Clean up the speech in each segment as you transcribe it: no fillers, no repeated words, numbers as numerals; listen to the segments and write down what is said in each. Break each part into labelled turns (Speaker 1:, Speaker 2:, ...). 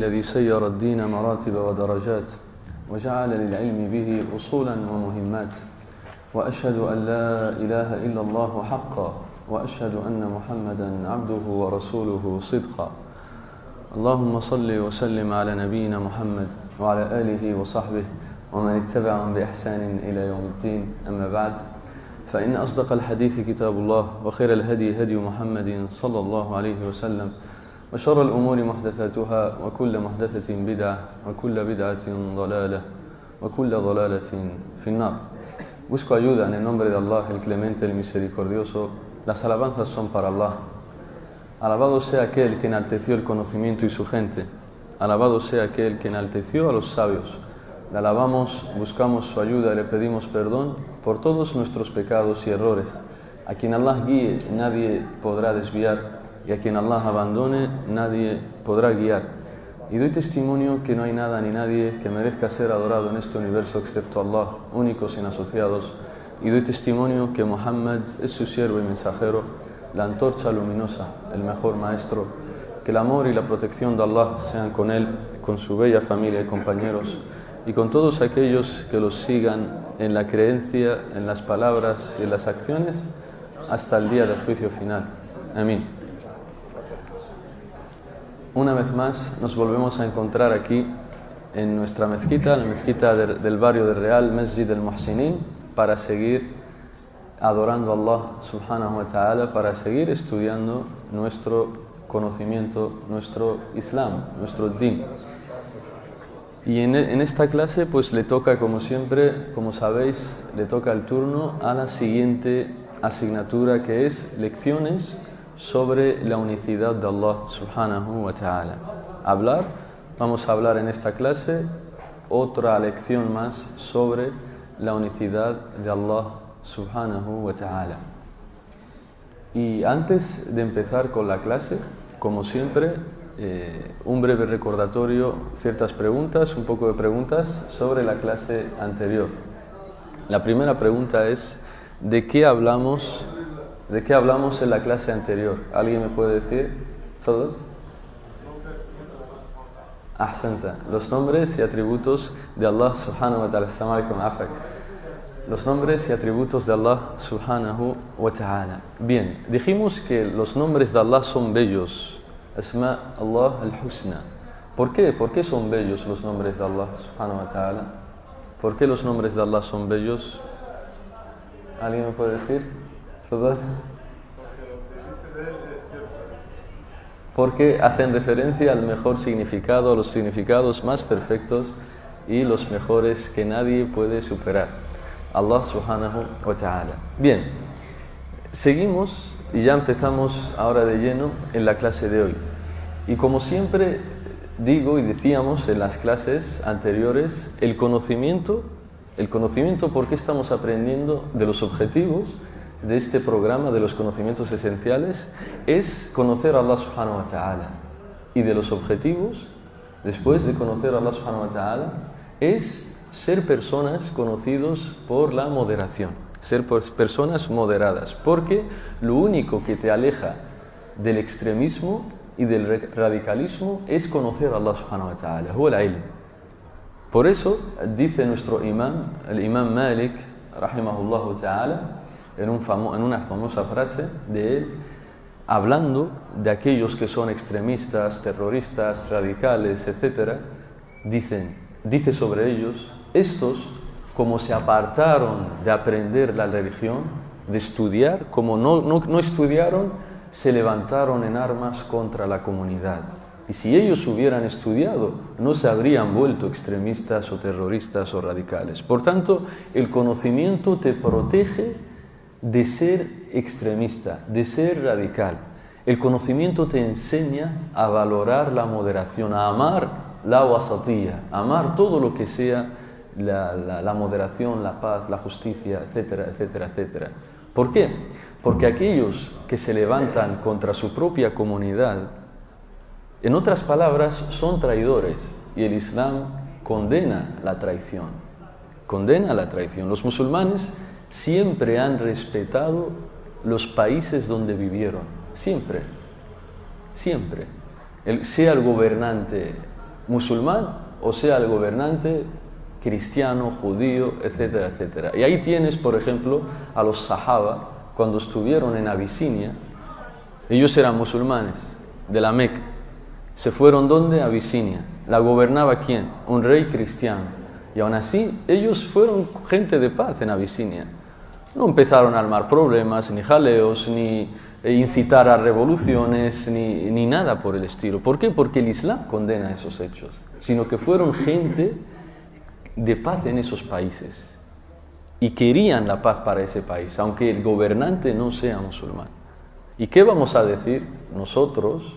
Speaker 1: الذي سير الدين مراتب ودرجات وجعل للعلم به أصولا ومهمات وأشهد أن لا إله إلا الله حقا وأشهد أن محمدا عبده ورسوله صدقا اللهم صل وسلم على نبينا محمد وعلى آله وصحبه ومن اتبعهم بإحسان إلى يوم الدين أما بعد فإن أصدق الحديث كتاب الله وخير الهدي هدي محمد صلى الله عليه وسلم وشر الأمور محدثاتها وكل محدثة بدعة وكل بدعة ضلالة وكل ضلالة في النار. Busco ayuda en el nombre de Allah, el clemente, el misericordioso. Las alabanzas son para Allah. Alabado sea aquel que enalteció el conocimiento y su gente. Alabado sea aquel que enalteció a los sabios. Le alabamos, buscamos su ayuda y le pedimos perdón por todos nuestros pecados y errores. A quien Allah guíe, nadie podrá desviar, y a quien Allah abandone, nadie podrá guiar. Y doy testimonio que no hay nada ni nadie que merezca ser adorado en este universo excepto Allah, únicos sin asociados. Y doy testimonio que Muhammad es su siervo y mensajero, la antorcha luminosa, el mejor maestro. Que el amor y la protección de Allah sean con él, con su bella familia y compañeros, y con todos aquellos que los sigan en la creencia, en las palabras y en las acciones hasta el día del juicio final. Amén. Una vez más nos volvemos a encontrar aquí en nuestra mezquita, la mezquita del barrio de Real, Masjid al-Muhsinin, para seguir adorando a Allah subhanahu wa ta'ala, para seguir estudiando nuestro conocimiento, nuestro Islam, nuestro Din. Y en esta clase pues le toca, como siempre, como sabéis, le toca el turno a la siguiente asignatura, que es lecciones sobre la unicidad de Allah subhanahu wa ta'ala. Vamos a hablar en esta clase otra lección más sobre la unicidad de Allah subhanahu wa ta'ala. Y antes de empezar con la clase, como siempre, un breve recordatorio, ciertas preguntas, un poco de preguntas sobre la clase anterior. La primera pregunta es: ¿de qué hablamos en la clase anterior? ¿Alguien me puede decir? ¿Todos? Ahsanta. Los nombres y atributos de Allah subhanahu wa ta'ala. Assalamu alaikum, afak. Los nombres y atributos de Allah subhanahu wa ta'ala. Bien, dijimos que los nombres de Allah son bellos. Asma Allah al-Husna. ¿Por qué? ¿Por qué son bellos los nombres de Allah subhanahu wa ta'ala? ¿Por qué los nombres de Allah son bellos? ¿Alguien me puede decir? ¿Todos? Porque hacen referencia al mejor significado, a los significados más perfectos y los mejores que nadie puede superar. Allah subhanahu wa ta'ala. Bien, seguimos y ya empezamos ahora de lleno en la clase de hoy. Y como siempre digo y decíamos en las clases anteriores, el conocimiento, ¿por qué estamos aprendiendo? De los objetivos de este programa, de los conocimientos esenciales, es conocer a Allah subhanahu wa ta'ala. Y de los objetivos, después de conocer a Allah subhanahu wa ta'ala, es ser personas conocidos por la moderación, ser personas moderadas, porque lo único que te aleja del extremismo y del radicalismo es conocer a Allah subhanahu wa ta'ala, huwa al-ilm. Por eso dice nuestro imam, el imam Malik rahimahullah ta'ala, en una famosa frase de él, hablando de aquellos que son extremistas, terroristas, radicales, etc., dice sobre ellos: estos, como se apartaron de aprender la religión, de estudiar, como no estudiaron, se levantaron en armas contra la comunidad. Y si ellos hubieran estudiado, no se habrían vuelto extremistas o terroristas o radicales. Por tanto, el conocimiento te protege de ser extremista, de ser radical. El conocimiento te enseña a valorar la moderación, a amar la wasatiyya, a amar todo lo que sea la moderación, la paz, la justicia, etcétera, etcétera, etcétera. ¿Por qué? Porque aquellos que se levantan contra su propia comunidad, en otras palabras, son traidores, y el Islam condena la traición. Condena la traición. Los musulmanes siempre han respetado los países donde vivieron. Siempre. Sea el gobernante musulmán o sea el gobernante cristiano, judío, etcétera, etcétera. Y ahí tienes, por ejemplo, a los sahaba, cuando estuvieron en Abisinia, ellos eran musulmanes de la Meca. Se fueron ¿dónde? A Abisinia. ¿La gobernaba quién? Un rey cristiano. Y aún así, ellos fueron gente de paz en Abisinia. No empezaron a armar problemas, ni jaleos, ni incitar a revoluciones, ni nada por el estilo. ¿Por qué? Porque el Islam condena esos hechos. Sino que fueron gente de paz en esos países. Y querían la paz para ese país, aunque el gobernante no sea musulmán. ¿Y qué vamos a decir nosotros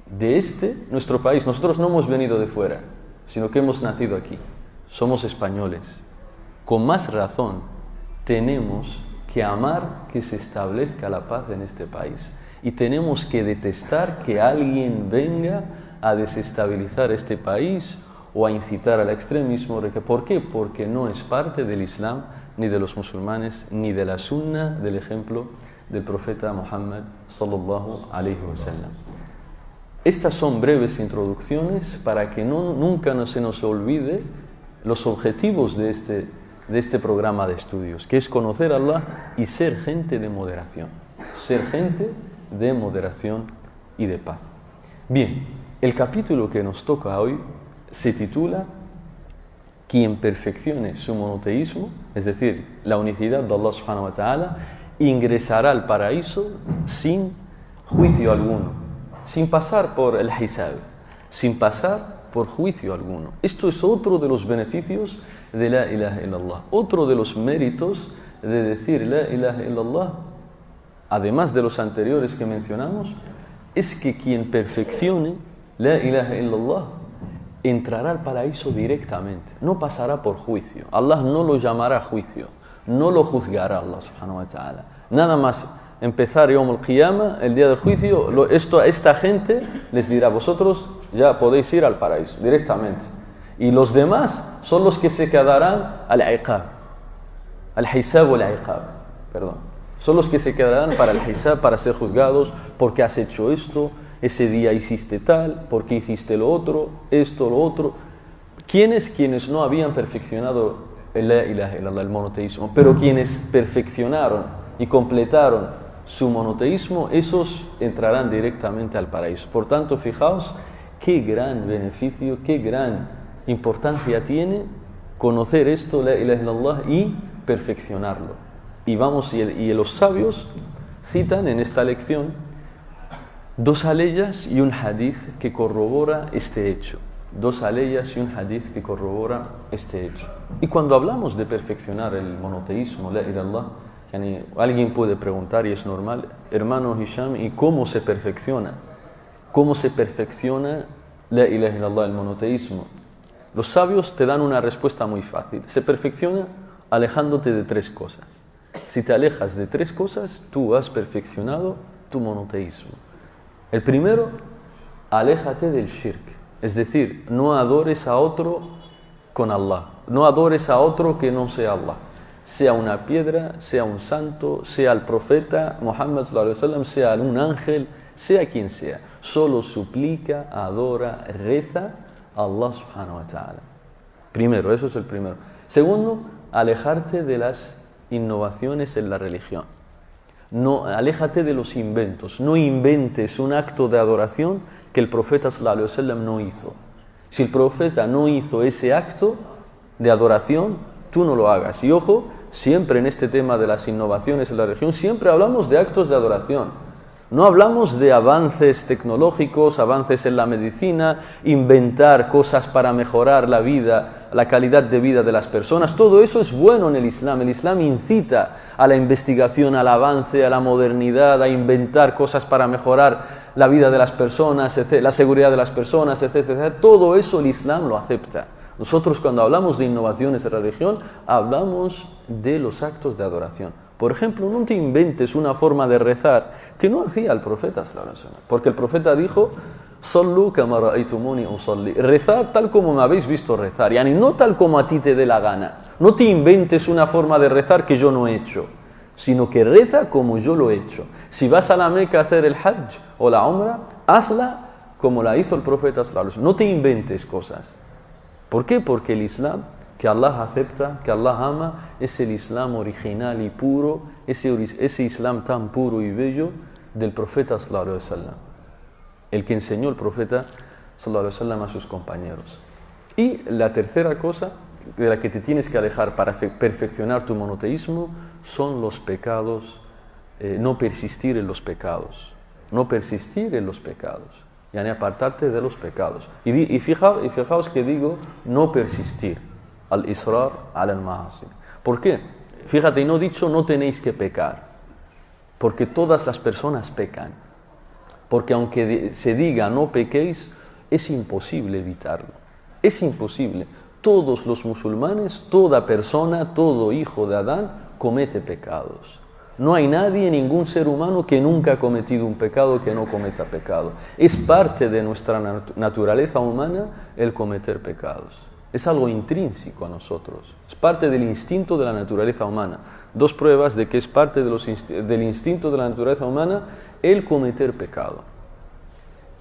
Speaker 1: de nuestro país? Nosotros no hemos venido de fuera, sino que hemos nacido aquí. Somos españoles. Con más razón, tenemos que amar que se establezca la paz en este país. Y tenemos que detestar que alguien venga a desestabilizar este país o a incitar al extremismo. ¿Por qué? Porque no es parte del Islam, ni de los musulmanes, ni de la sunna del ejemplo del profeta Muhammad sallallahu alaihi wasallam. Estas son breves introducciones para que nunca se nos olvide los objetivos de este programa de estudios, que es conocer a Allah y ser gente de moderación. Ser gente de moderación y de paz. Bien, el capítulo que nos toca hoy se titula Quien perfeccione su monoteísmo, es decir, la unicidad de Allah subhanahu wa ta'ala, ingresará al paraíso sin juicio alguno, sin pasar por el hisab, sin pasar por juicio alguno. Esto es otro de los beneficios de la ilaha illallah, otro de los méritos de decir la ilaha illallah, además de los anteriores que mencionamos, es que quien perfeccione la ilaha illallah entrará al paraíso directamente, no pasará por juicio. Allah no lo llamará juicio, no lo juzgará Allah subhanahu wa ta'ala. Nada más empezar Yawm al-Qiyamah, el día del juicio, esta gente les dirá: vosotros ya podéis ir al paraíso directamente. Y los demás son los que se quedarán al-Iqab, al-Hisab o al-Iqab, perdón. Son los que se quedarán para el Hisab, para ser juzgados, porque has hecho esto, ese día hiciste tal, porque hiciste lo otro, esto, lo otro. Quienes no habían perfeccionado la ilaha illallah, el monoteísmo, pero quienes perfeccionaron y completaron su monoteísmo, esos entrarán directamente al paraíso. Por tanto, fijaos qué gran beneficio, qué gran importancia tiene conocer esto, la ilaha illallah, y perfeccionarlo. Y los sabios citan en esta lección dos aleyas y un hadith que corrobora este hecho. Dos aleyas y un hadith que corrobora este hecho. Y cuando hablamos de perfeccionar el monoteísmo, la ilaha illallah, alguien puede preguntar, y es normal: hermano Hisham, ¿y cómo se perfecciona? ¿Cómo se perfecciona la ilaha illallah, el monoteísmo? Los sabios te dan una respuesta muy fácil. Se perfecciona alejándote de tres cosas. Si te alejas de tres cosas, tú has perfeccionado tu monoteísmo. El primero, aléjate del shirk, es decir, no adores a otro con Allah, no adores a otro que no sea Allah, sea una piedra, sea un santo, sea el profeta Muhammad sallallahu alaihi wasallam, sea un ángel, sea quien sea. Solo suplica, adora, reza a Allah subhanahu wa ta'ala. Primero, eso es el primero. Segundo, alejarte de las innovaciones en la religión. No, aléjate de los inventos. No inventes un acto de adoración que el profeta sallallahu alaihi wasallam no hizo. Si el profeta no hizo ese acto de adoración, tú no lo hagas. Y ojo, siempre en este tema de las innovaciones en la religión, siempre hablamos de actos de adoración. No hablamos de avances tecnológicos, avances en la medicina, inventar cosas para mejorar la vida, la calidad de vida de las personas. Todo eso es bueno en el Islam. El Islam incita a la investigación, al avance, a la modernidad, a inventar cosas para mejorar la vida de las personas, la seguridad de las personas, etc. Todo eso el Islam lo acepta. Nosotros, cuando hablamos de innovaciones en la religión, hablamos de los actos de adoración. Por ejemplo, no te inventes una forma de rezar que no hacía el profeta sallallahu alaihi wasallam, porque el profeta dijo: "Sallu kama ra'aytumuni usalli", rezad tal como me habéis visto rezar, yani no tal como a ti te dé la gana. No te inventes una forma de rezar que yo no he hecho, sino que reza como yo lo he hecho. Si vas a la Meca a hacer el Hajj o la Umra, hazla como la hizo el profeta sallallahu alaihi wasallam. No te inventes cosas. ¿Por qué? Porque el Islam que Allah acepta, que Allah ama, es el Islam original y puro, ese Islam tan puro y bello del profeta sallallahu alaihi wasallam, el que enseñó el profeta sallallahu alaihi wasallam a sus compañeros. Y la tercera cosa de la que te tienes que alejar para perfeccionar tu monoteísmo son los pecados, no persistir en los pecados, no persistir en los pecados, yani apartarte de los pecados. Y fijaos que digo no persistir, al israr al ma'asi. ¿Por qué? Fíjate, y no he dicho no tenéis que pecar, porque todas las personas pecan, porque aunque se diga no pequéis, es imposible evitarlo, es imposible. Todos los musulmanes, toda persona, todo hijo de Adán comete pecados. No hay nadie, ningún ser humano que nunca ha cometido un pecado que no cometa pecado. Es parte de nuestra naturaleza humana el cometer pecados. Es algo intrínseco a nosotros. Es parte del instinto de la naturaleza humana. Dos pruebas de que es parte de del instinto de la naturaleza humana el cometer pecado.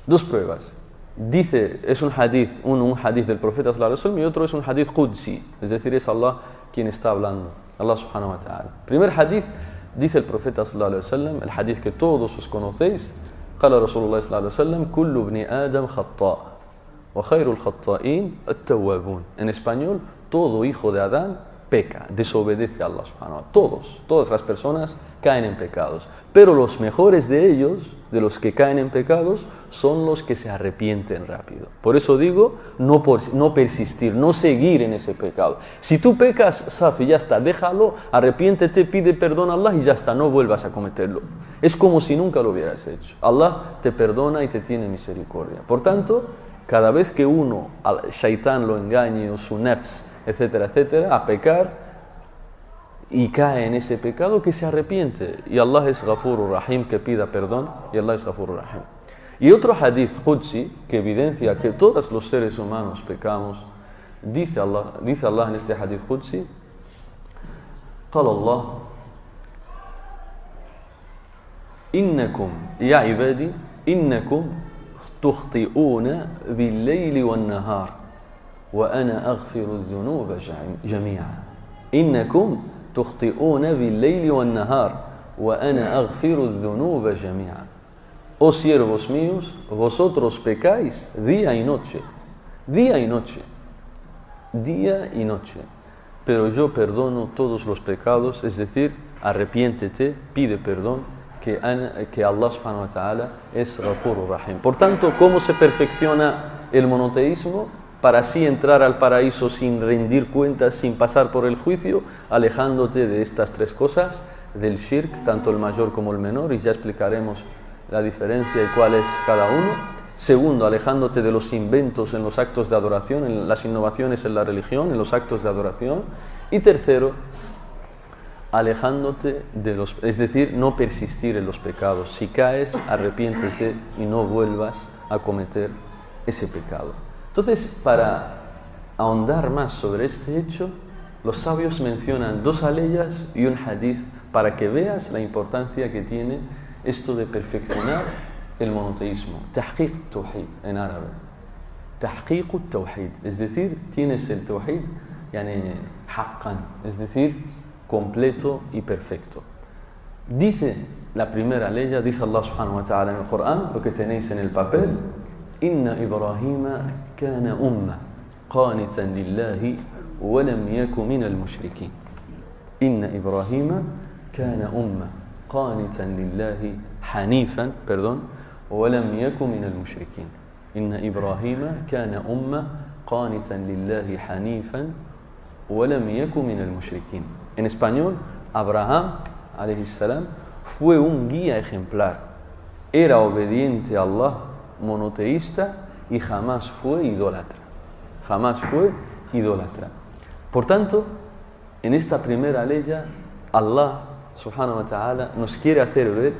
Speaker 1: Dos pruebas. Dice, es un hadith, un hadith del profeta sallallahu alaihi wasallam y otro es un hadith qudsi, es decir, es Allah quien está hablando, Allah subhanahu wa ta'ala. Primer hadith, dice el profeta sallallahu alaihi wasallam, el hadith que todos os conocéis, قال رسول الله صلى الله عليه وسلم كل ابن آدم خطاء وخير الخطائين التوابون. En español, todo hijo de Adán peca, desobedece a Allah subhanahu wa ta'ala. Todas las personas caen en pecados, pero los mejores de ellos, de los que caen en pecados, son los que se arrepienten rápido. Por eso digo, no persistir, no seguir en ese pecado. Si tú pecas, Safi, ya está, déjalo, arrepiéntete, pide perdón a Allah y ya está, no vuelvas a cometerlo. Es como si nunca lo hubieras hecho. Allah te perdona y te tiene misericordia. Por tanto, cada vez que uno, al shaitán lo engañe o su nafs, etcétera, etcétera, a pecar, y cae en ese pecado, que se arrepiente. Y Allah es Ghafurur Rahim, que pida perdón, y Allah es Ghafurur Rahim. Y otro hadith Qudsi, que evidencia que todos los seres humanos pecamos, dice Allah en este hadith Qudsi, قال الله إنكم يا عبادي إنكم تخطئون بالليل والنهار وأنا أغفر الذنوب جميعا. إنكم تخطئون بالليل والنهار وأنا أغفر الذنوب جميعا. Oh siervos míos, vosotros pecáis día y noche, día y noche, día y noche, pero yo perdono todos los pecados, es decir, arrepiéntete, pide perdón, que Allah subhanahu wa ta'ala es Ghafurur Rahim. Por tanto, ¿cómo se perfecciona el monoteísmo? Para así entrar al paraíso sin rendir cuentas, sin pasar por el juicio, alejándote de estas tres cosas, del shirk, tanto el mayor como el menor, y ya explicaremos la diferencia y cuál es cada uno. Segundo, alejándote de los inventos en los actos de adoración, en las innovaciones en la religión, en los actos de adoración. Y tercero, alejándote de los, es decir, no persistir en los pecados. Si caes, arrepiéntete y no vuelvas a cometer ese pecado. Entonces, para ahondar más sobre este hecho, los sabios mencionan dos aleyas y un hadith para que veas la importancia que tiene esto de perfeccionar el monoteísmo. Tahqiq tawhid en árabe. Tahqiq tawhid, es decir, tienes el tawhid, yani haqqan, es decir, completo y perfecto. Dice la primera aleya, dice Allah subhanahu wa ta'ala en el Corán, lo que tenéis en el papel, Inna Ibrahima kana umma qanitan lillahi wa lam yaku min al-mushrikin. Inna Ibrahima kana umma qanitan lillahi hanifan, wa lam yaku min al-mushrikin. Inna Ibrahima kana umma qanitan lillahi hanifan wa lam yaku min al-mushrikin. En español, Abraham, alayhi salam, fue un guía ejemplar. Era obediente a Allah, monoteísta, y jamás fue idólatra. Jamás fue idólatra. Por tanto, en esta primera ley, Allah subhanahu wa ta'ala nos quiere hacer ver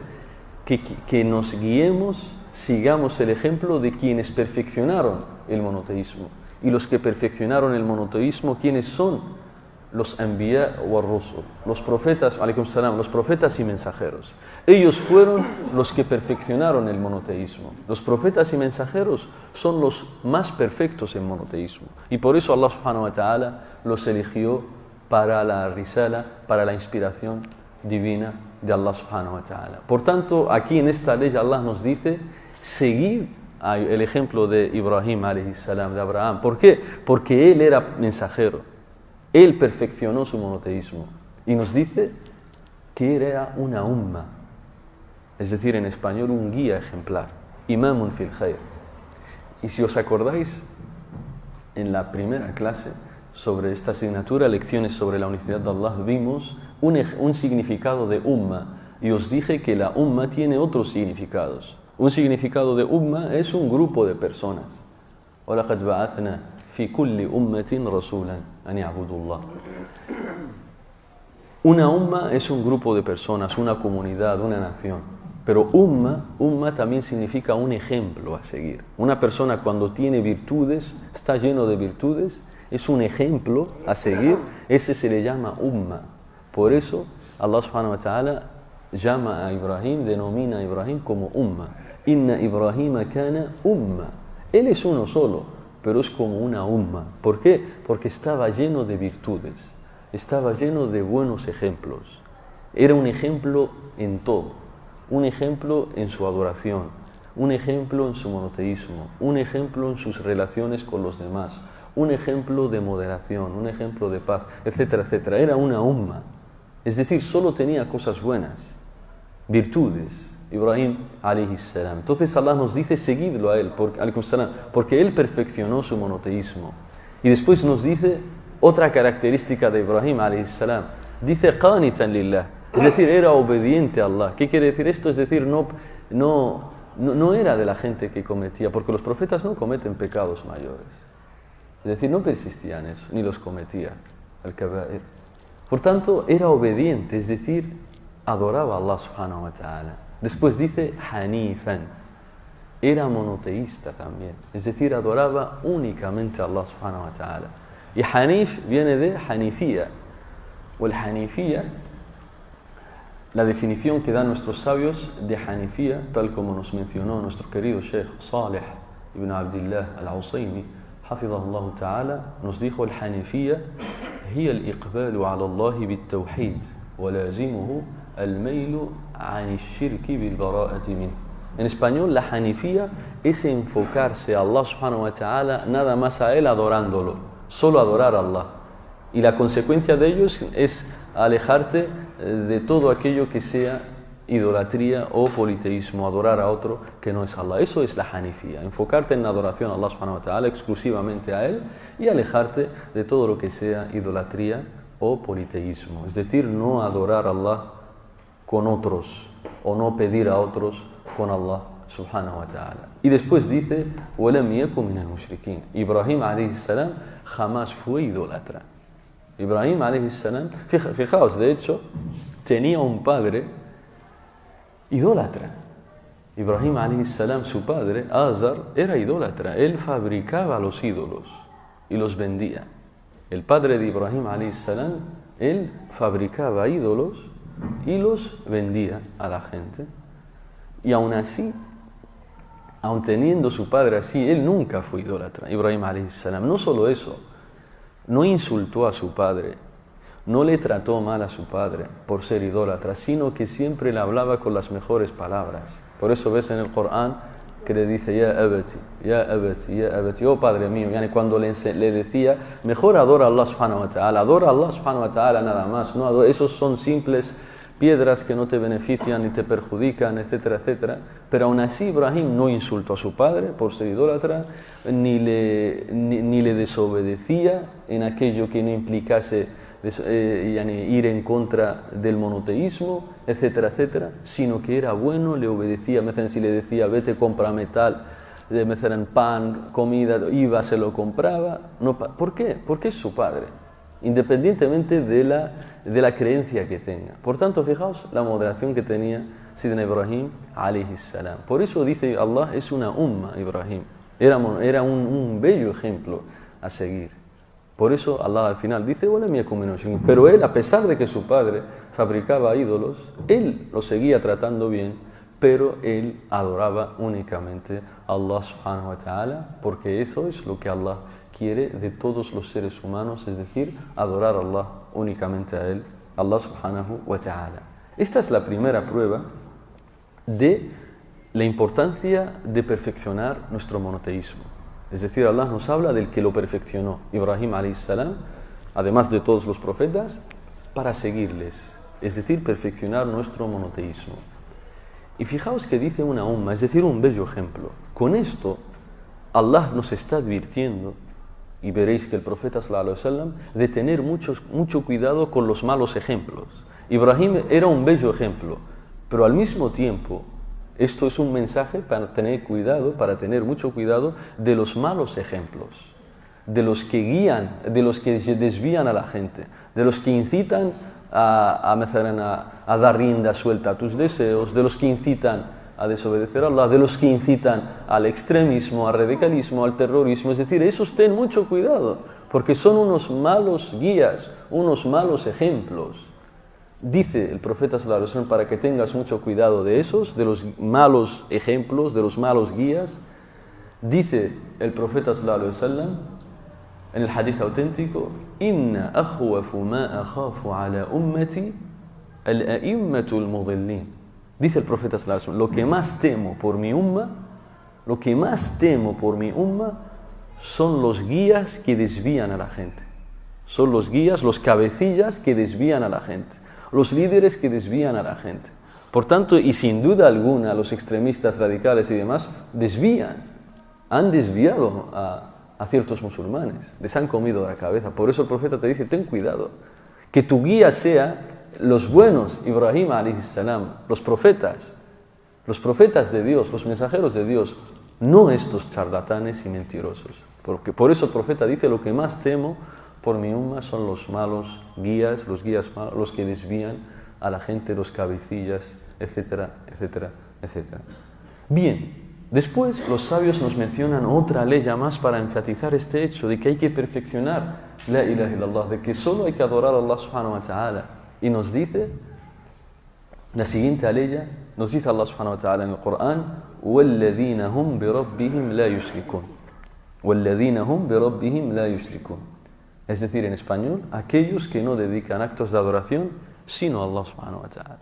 Speaker 1: que nos guiemos, sigamos el ejemplo de quienes perfeccionaron el monoteísmo. Y los que perfeccionaron el monoteísmo, ¿quiénes son? los anbiya wa rusul, los profetas, alaykum salam, los profetas y mensajeros. Ellos fueron los que perfeccionaron el monoteísmo. Los profetas y mensajeros son los más perfectos en monoteísmo. Y por eso Allah subhanahu wa ta'ala los eligió para la risala, para la inspiración divina de Allah subhanahu wa ta'ala. Por tanto, aquí en esta ley Allah nos dice, seguid el ejemplo de Ibrahim alayhi salam, de Abraham. ¿Por qué? Porque él era mensajero. Él perfeccionó su monoteísmo. Y nos dice que era una umma. Es decir, en español, un guía ejemplar. Imamun fil khair. Y si os acordáis, en la primera clase sobre esta asignatura, lecciones sobre la unicidad de Allah, vimos un significado de umma. Y os dije que la umma tiene otros significados. Un significado de umma es un grupo de personas. وَلَقَدْ بَعَثْنَا فِي كُلِّ أُمَّةٍ رَسُولًا أَنْ يَعْبُدُوا اللَّهَ. Una umma es un grupo de personas, una comunidad, una nación. Pero umma también significa un ejemplo a seguir. Una persona cuando tiene virtudes, está lleno de virtudes, es un ejemplo a seguir, ese se le llama umma. Por eso Allah subhanahu wa ta'ala llama a Ibrahim, denomina a Ibrahim como umma. Inna Ibrahima kana umma. Él es uno solo, pero es como una umma. ¿Por qué? Porque estaba lleno de virtudes, estaba lleno de buenos ejemplos. Era un ejemplo en todo. Un ejemplo en su adoración, un ejemplo en su monoteísmo, un ejemplo en sus relaciones con los demás, un ejemplo de moderación, un ejemplo de paz, etcétera, etcétera. Era una umma. Es decir, solo tenía cosas buenas, virtudes. Ibrahim alayhi salam. Entonces Allah nos dice, seguidlo a él, porque él perfeccionó su monoteísmo. Y después nos dice otra característica de Ibrahim alayhi salam. Dice, qanitan lillah. Es decir, era obediente a Allah. ¿Qué quiere decir esto? Es decir, no era de la gente que cometía, porque los profetas no cometen pecados mayores. Es decir, no persistía en eso, ni los cometía, al-kaba'ir. Por tanto, era obediente, es decir, adoraba a Allah subhanahu wa ta'ala. Después dice, hanifan. Era monoteísta también, es decir, adoraba únicamente a Allah subhanahu wa ta'ala. Y hanif viene de hanifía. O el hanifía, la definición que dan nuestros sabios de hanifía, tal como nos mencionó nuestro querido Sheikh Saleh ibn Abdullah al-Usaymi, hafidhahullah ta'ala, nos dijo: el hanifía هي الإقبال على الله بالتوحيد ولازمه الميل عن الشرك بالبراءة منه. En español, la hanifía es enfocarse a Allah subhanahu wa ta'ala, nada más a Él adorándolo, solo adorar a Allah. Y la consecuencia de ello es alejarte de todo aquello que sea idolatría o politeísmo, adorar a otro que no es Allah. Eso es la hanifía, enfocarte en la adoración a Allah subhanahu wa ta'ala, exclusivamente a Él, y alejarte de todo lo que sea idolatría o politeísmo. Es decir, no adorar a Allah con otros o no pedir a otros con Allah subhanahu wa ta'ala. Y después dice: وَلَمْ يَكُنْ مِنَ الْمُشْرِكِينَ. Ibrahim alayhi salam jamás fue idólatra. Ibrahim alayhi salam, fijaos, de hecho, tenía un padre idólatra. Ibrahim alayhi salam, su padre, Azar, era idólatra. Él fabricaba los ídolos y los vendía. El padre de Ibrahim alayhi salam, él fabricaba ídolos y los vendía a la gente. Y aún así, aun teniendo su padre así, él nunca fue idólatra, Ibrahim alayhi salam. No solo eso, no insultó a su padre, no le trató mal a su padre por ser idólatra, sino que siempre le hablaba con las mejores palabras. Por eso ves en el Corán que le dice: ya abati, ya abati, ya abati, oh padre mío. Yani cuando le decía, mejor adora a Allah subhanahu wa ta'ala, adora a Allah subhanahu wa ta'ala nada más, no adora, esos son simples piedras que no te benefician ni te perjudican, etcétera, etcétera. Pero aún así Ibrahim no insultó a su padre por ser idólatra, ni le desobedecía en aquello que no implicase ir en contra del monoteísmo, etcétera, etcétera, sino que era bueno, le obedecía. Si le decía: vete, cómprame tal, pan, comida, iba, se lo compraba. No, ¿por qué? Porque es su padre, independientemente de la creencia que tenga. Por tanto, fijaos la moderación que tenía Sidna Ibrahim alayhi salam. Por eso dice Allah, es una umma Ibrahim. Era un bello ejemplo a seguir. Por eso Allah al final dice, pero él, a pesar de que su padre fabricaba ídolos, él lo seguía tratando bien, pero él adoraba únicamente a Allah subhanahu wa ta'ala, porque eso es lo que Allah quiere de todos los seres humanos, es decir, adorar a Allah únicamente a él, Allah subhanahu wa ta'ala. Esta es la primera prueba de la importancia de perfeccionar nuestro monoteísmo. Es decir, Allah nos habla del que lo perfeccionó, Ibrahim alayhi salam, además de todos los profetas, para seguirles. Es decir, perfeccionar nuestro monoteísmo. Y fijaos que dice una umma, es decir, un bello ejemplo. Con esto, Allah nos está advirtiendo, y veréis que el profeta sallallahu alaihi wasallam, de tener mucho cuidado con los malos ejemplos. Ibrahim era un bello ejemplo, pero al mismo tiempo, esto es un mensaje para tener cuidado, para tener mucho cuidado de los malos ejemplos, de los que guían, de los que desvían a la gente, de los que incitan a dar rienda suelta a tus deseos, de los que incitan a desobedecer a Allah, de los que incitan al extremismo, al radicalismo, al terrorismo. Es decir, esos ten mucho cuidado, porque son unos malos guías, unos malos ejemplos. Dice el profeta sallallahu alaihi wasallam para que tengas mucho cuidado de esos, de los malos ejemplos, de los malos guías. Dice el profeta sallallahu alaihi wasallam en el hadith auténtico: Inna akhwafu ma akhafu ala ummati al-a'immatu al-mudillin. Dice el profeta sallallahu alaihi wasallam: lo que más temo por mi umma, son los guías que desvían a la gente. Son los guías, los cabecillas que desvían a la gente. Los líderes que desvían a la gente. Por tanto, y sin duda alguna, los extremistas radicales y demás han desviado a ciertos musulmanes, les han comido la cabeza. Por eso el profeta te dice, ten cuidado, que tu guía sea los buenos, Ibrahim alayhi salam, los profetas de Dios, los mensajeros de Dios, no estos charlatanes y mentirosos. Porque por eso el profeta dice, lo que más temo por mi umma son los malos guías, los guías malos, los que desvían a la gente, los cabecillas, etcétera, etcétera, etcétera. Bien, después los sabios nos mencionan otra ley más para enfatizar este hecho de que hay que perfeccionar la ilaha illallah, de que solo hay que adorar a Allah subhanahu wa ta'ala. Y nos dice la siguiente ley, nos dice Allah subhanahu wa ta'ala en el Corán: وَالَّذِينَ هُمْ بِرَبِّهِمْ لَا يُشْرِكُونَ وَالَّذِينَ هُمْ بِرَبِّهِمْ لَا يُشْرِكُونَ. Es decir, en español, aquellos que no dedican actos de adoración sino a Allah subhanahu wa ta'ala.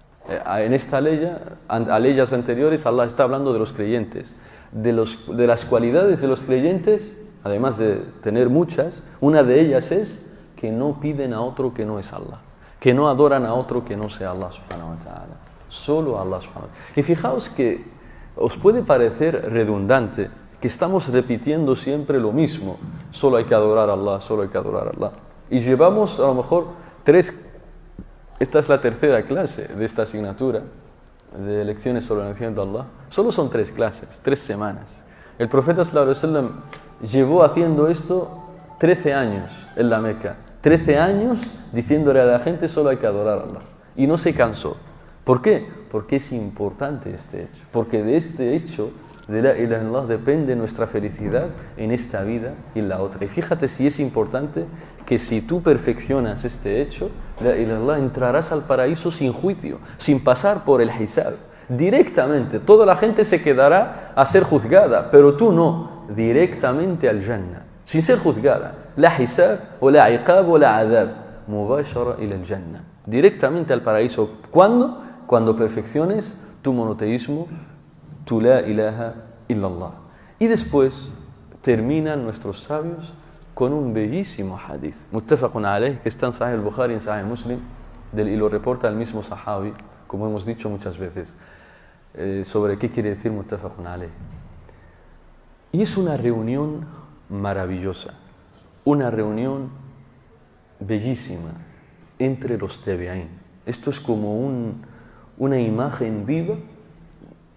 Speaker 1: En esta ley, a leyes anteriores, Allah está hablando de los creyentes, de las cualidades de los creyentes, además de tener muchas. Una de ellas es que no piden a otro que no es Allah, que no adoran a otro que no sea Allah subhanahu wa ta'ala, solo a Allah subhanahu wa ta'ala. Y fijaos que os puede parecer redundante que estamos repitiendo siempre lo mismo, solo hay que adorar a Allah, solo hay que adorar a Allah. Y llevamos a lo mejor esta es la tercera clase de esta asignatura de lecciones sobre la nación de Allah. Solo son 3 clases, 3 semanas. El profeta sallallahu alaihi wasallam llevó haciendo esto 13 años en la Meca, 13 años diciéndole a la gente solo hay que adorar a Allah. Y no se cansó. ¿Por qué? Porque es importante este hecho, porque de este hecho de la ilaha illallah depende nuestra felicidad en esta vida y en la otra. Y fíjate si es importante que si tú perfeccionas este hecho, la ilaha illallah, entrarás al paraíso sin juicio, sin pasar por el hisab. Directamente, toda la gente se quedará a ser juzgada, pero tú no, directamente al Jannah, sin ser juzgada. La hisab, o la iqab, o la adab, mubashara ila al Jannah, directamente al paraíso. ¿Cuándo? Cuando perfecciones tu monoteísmo, tu la ilaha illallah. Y después terminan nuestros sabios con un bellísimo hadith, muttafaqun alayh, que está en Sahih al-Bukhari y en Sahih Muslim, y lo reporta el mismo sahabi, como hemos dicho muchas veces, sobre qué quiere decir muttafaqun alayh. Y es una reunión maravillosa, una reunión bellísima entre los tabi'in. Esto es como una imagen viva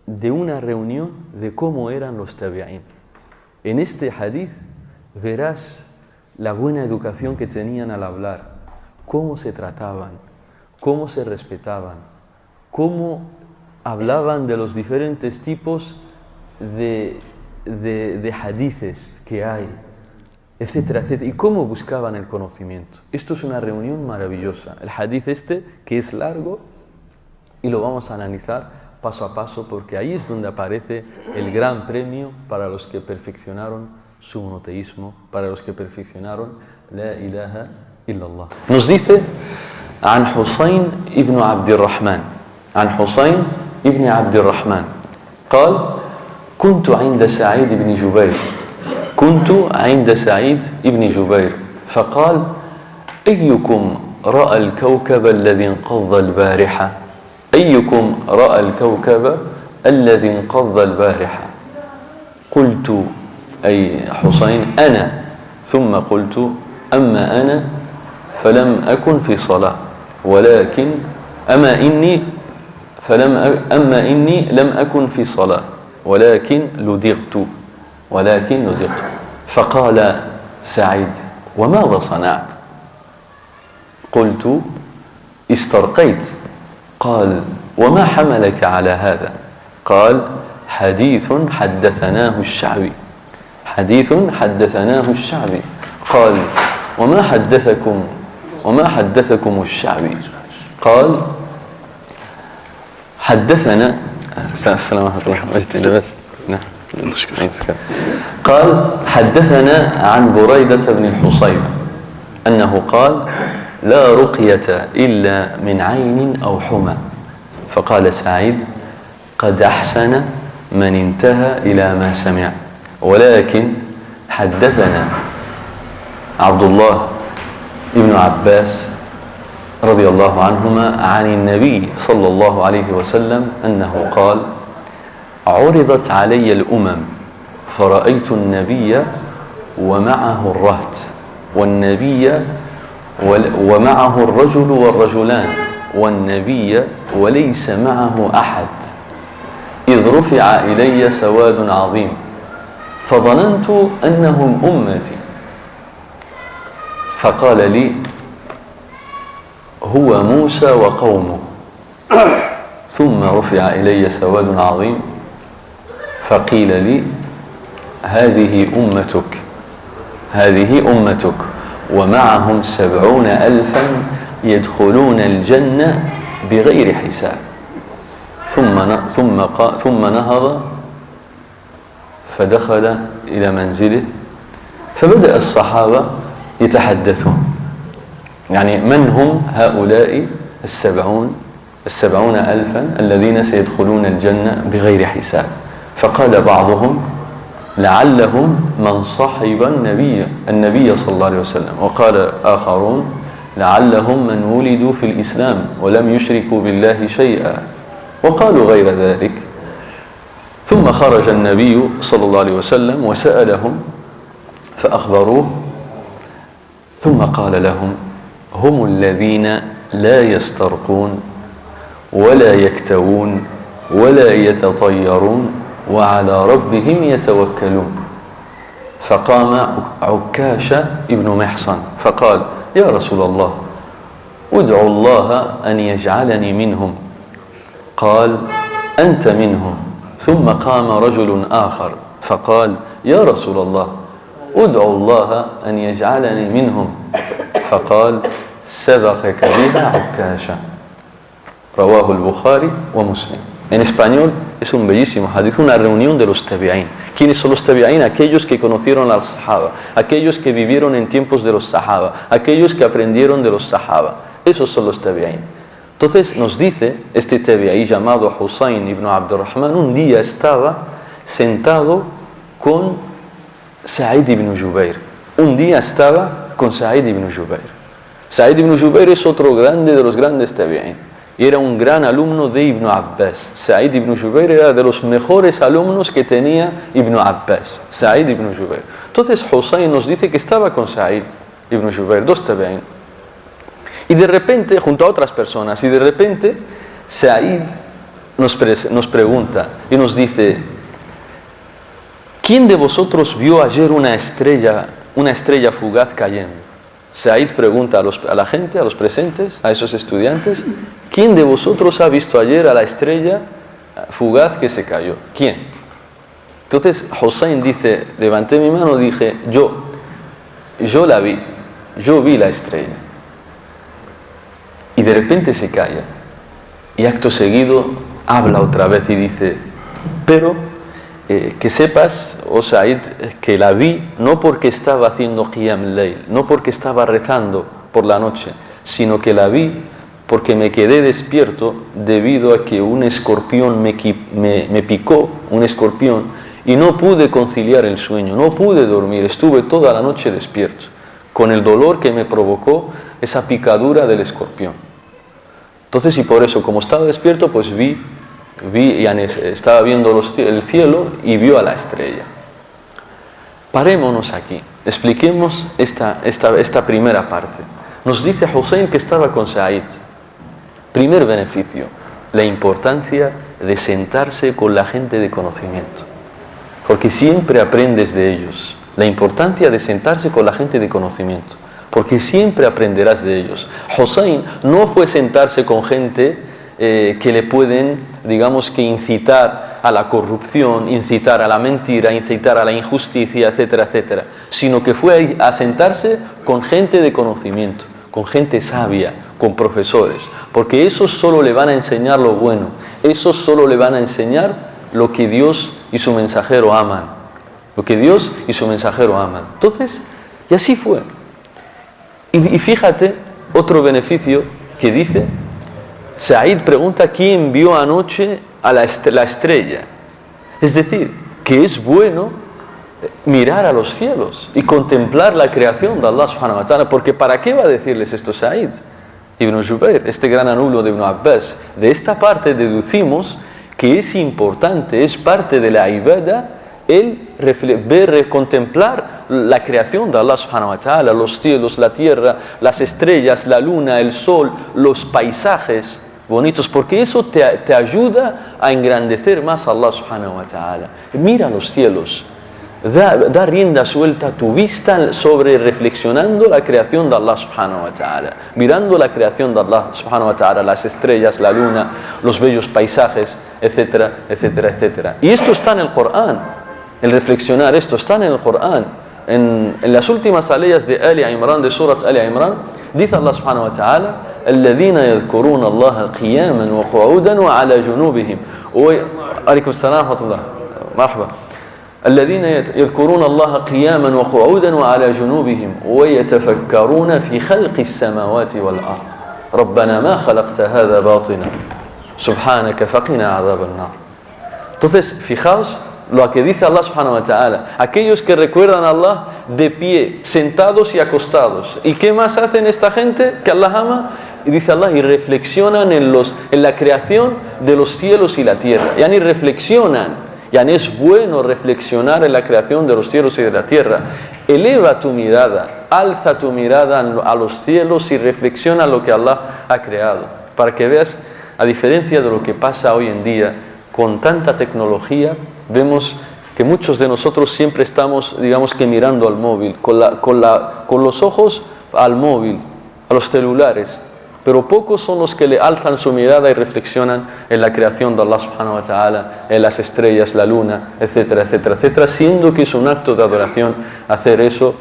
Speaker 1: de una reunión de cómo eran los tabi'in. En este hadith verás la buena educación que tenían al hablar, cómo se trataban, cómo se respetaban, cómo hablaban de los diferentes tipos de hadithes que hay, etcétera, etcétera. ¿Y cómo buscaban el conocimiento? Esto es una reunión maravillosa. El hadith que es largo, y lo vamos a analizar paso a paso, porque ahí es donde aparece el gran premio para los que perfeccionaron su monoteísmo, para los que perfeccionaron la ilaha illallah. Nos dice عن حسين ابن عبد الرحمن عن حسين ابن عبد الرحمن قال كنت عند سعيد بن جبير كنت عند سعيد بن جبير فقال أيكم رأى الكوكب الذي انقض البارحة أيكم رأى الكوكب الذي انقض البارحة قلت أي حسين أنا ثم قلت أما أنا فلم أكن في صلاة ولكن أما إني لم أكن في صلاة ولكن لدغت فقال سعيد وماذا صنعت قلت استرقيت قال وما حملك على هذا قال حديث حدثناه الشعبي قال وما حدثكم الشعبي قال حدثنا السلام عليكم قال حدثنا عن بريدة بن الحصيب أنه قال لا رقية إلا من عين أو حمى فقال سعيد قد أحسن من انتهى إلى ما سمع ولكن حدثنا عبد الله ابن عباس رضي الله عنهما عن النبي صلى الله عليه وسلم أنه قال عرضت علي الأمم فرأيت النبي ومعه الرهط والنبي ومعه الرجل والرجلان والنبي وليس معه أحد إذ رفع إلي سواد عظيم فظننت أنهم أمتي فقال لي هو موسى وقومه ثم رفع إلي سواد عظيم فقيل لي هذه أمتك ومعهم 70,000 يدخلون الجنة بغير حساب ثم نهض فدخل إلى منزله فبدأ الصحابة يتحدثون يعني من هم هؤلاء 70,000 الذين سيدخلون الجنة بغير حساب فقال بعضهم لعلهم من صحب النبي صلى الله عليه وسلم وقال آخرون لعلهم من ولدوا في الإسلام ولم يشركوا بالله شيئا وقالوا غير ذلك ثم خرج النبي صلى الله عليه وسلم وسألهم فأخبروه ثم قال لهم هم الذين لا يسترقون ولا يكتوون ولا يتطيرون وعلى ربهم يتوكلون فقام عكاشة ابن محصن فقال يا رسول الله ادعو الله أن يجعلني منهم قال أنت منهم ثم قام رجل آخر فقال يا رسول الله ادعو الله أن يجعلني منهم فقال سبقك بها عكاشة رواه البخاري ومسلم. En español es un bellísimo hadith, una reunión de los tabi'in. ¿Quiénes son los tabi'in? Aquellos que conocieron al sahaba, aquellos que vivieron en tiempos de los sahaba, aquellos que aprendieron de los sahaba. Esos son los tabi'in. Entonces nos dice este tabi'i llamado Husayn ibn Abdurrahman, un día estaba sentado con Sa'id ibn Jubair. Un día estaba con Sa'id ibn Jubair. Sa'id ibn Jubair es otro grande de los grandes tabi'in. Y era un gran alumno de Ibn Abbas. Sa'id ibn Jubair era de los mejores alumnos que tenía Ibn Abbas. Sa'id ibn Jubair. Entonces Husayn nos dice que estaba con Sa'id ibn Jubair, dos tabi'in. Y de repente, junto a otras personas, y de repente Sa'id nos pregunta y nos dice: ¿quién de vosotros vio ayer una estrella fugaz cayendo? Sa'id pregunta a la gente, a los presentes, a esos estudiantes: ¿quién de vosotros ha visto ayer a la estrella fugaz que se cayó? ¿Quién? Entonces Husayn dice: levanté mi mano y dije: yo. yo la vi, yo vi la estrella. Y de repente se calla. Y acto seguido habla otra vez y dice, pero que sepas, oh Said, que la vi no porque estaba haciendo Qiyam Layl, no porque estaba rezando por la noche, sino que la vi porque me quedé despierto debido a que un escorpión me picó, un escorpión, y no pude conciliar el sueño, no pude dormir, estuve toda la noche despierto, con el dolor que me provocó esa picadura del escorpión. Entonces, y por eso, como estaba despierto, pues estaba viendo el cielo y vio a la estrella. Parémonos aquí, expliquemos esta primera parte. Nos dice Hussein que estaba con Said. Primer beneficio, la importancia de sentarse con la gente de conocimiento, porque siempre aprendes de ellos. La importancia de sentarse con la gente de conocimiento, porque siempre aprenderás de ellos. Hussein no fue sentarse con gente que le pueden, digamos que incitar a la corrupción, incitar a la mentira, incitar a la injusticia, etcétera, etcétera, sino que fue a sentarse con gente de conocimiento, con gente sabia, con profesores, porque esos solo le van a enseñar lo bueno, esos solo le van a enseñar lo que Dios y su mensajero aman, lo que Dios y su mensajero aman. Entonces, y así fue. Y fíjate, otro beneficio que dice, Said pregunta quién vio anoche a la estrella. Es decir, que es bueno mirar a los cielos y contemplar la creación de Allah subhanahu wa ta'ala, porque ¿para qué va a decirles esto Said? Ibn Jubayr, este gran alumno de Ibn Abbas, de esta parte deducimos que es importante, es parte de la ibadah el ver, contemplar la creación de Allah subhanahu wa ta'ala, los cielos, la tierra, las estrellas, la luna, el sol, los paisajes bonitos, porque eso te ayuda a engrandecer más a Allah subhanahu wa ta'ala. Mira los cielos, da rienda suelta a tu vista sobre reflexionando la creación de Allah subhanahu wa ta'ala, mirando la creación de Allah subhanahu wa ta'ala, las estrellas, la luna, los bellos paisajes, etcétera, etcétera, etcétera. Y esto está en el Corán, el reflexionar esto está en el Corán. En las últimas aleyas de Ali Imran, de Surat Ali Imran, dice Allah subhanahu wa ta'ala, الذين يذكرون الله قياما وقعودا وعلى جنوبهم. عليكم السلام ورحمة الله. مرحبا. الذين يذكرون الله قياما وقعودا وعلى جنوبهم ويتفكرون في خلق السماوات والأرض ربنا ما خلقت هذا باطلا سبحانك فقنا عذاب النار. Entonces, fijaos lo que dice Allah subhanahu wa ta'ala, aquellos que recuerdan a Allah de pie, sentados y acostados. ¿Y qué más hacen esta gente que Allah ama? Y dice Allah, y reflexionan en la creación de los cielos y la tierra. Ya ni reflexionan, ya ni es bueno reflexionar en la creación de los cielos y de la tierra. Eleva tu mirada, alza tu mirada a los cielos y reflexiona lo que Allah ha creado. Para que veas, a diferencia de lo que pasa hoy en día, con tanta tecnología, vemos que muchos de nosotros siempre estamos, digamos que mirando al móvil, con los ojos al móvil, a los celulares, pero pocos son los que le alzan su mirada y reflexionan en la creación de Allah subhanahu wa ta'ala, en las estrellas, la luna, etcétera, etcétera, etcétera, siendo que es un acto de adoración hacer eso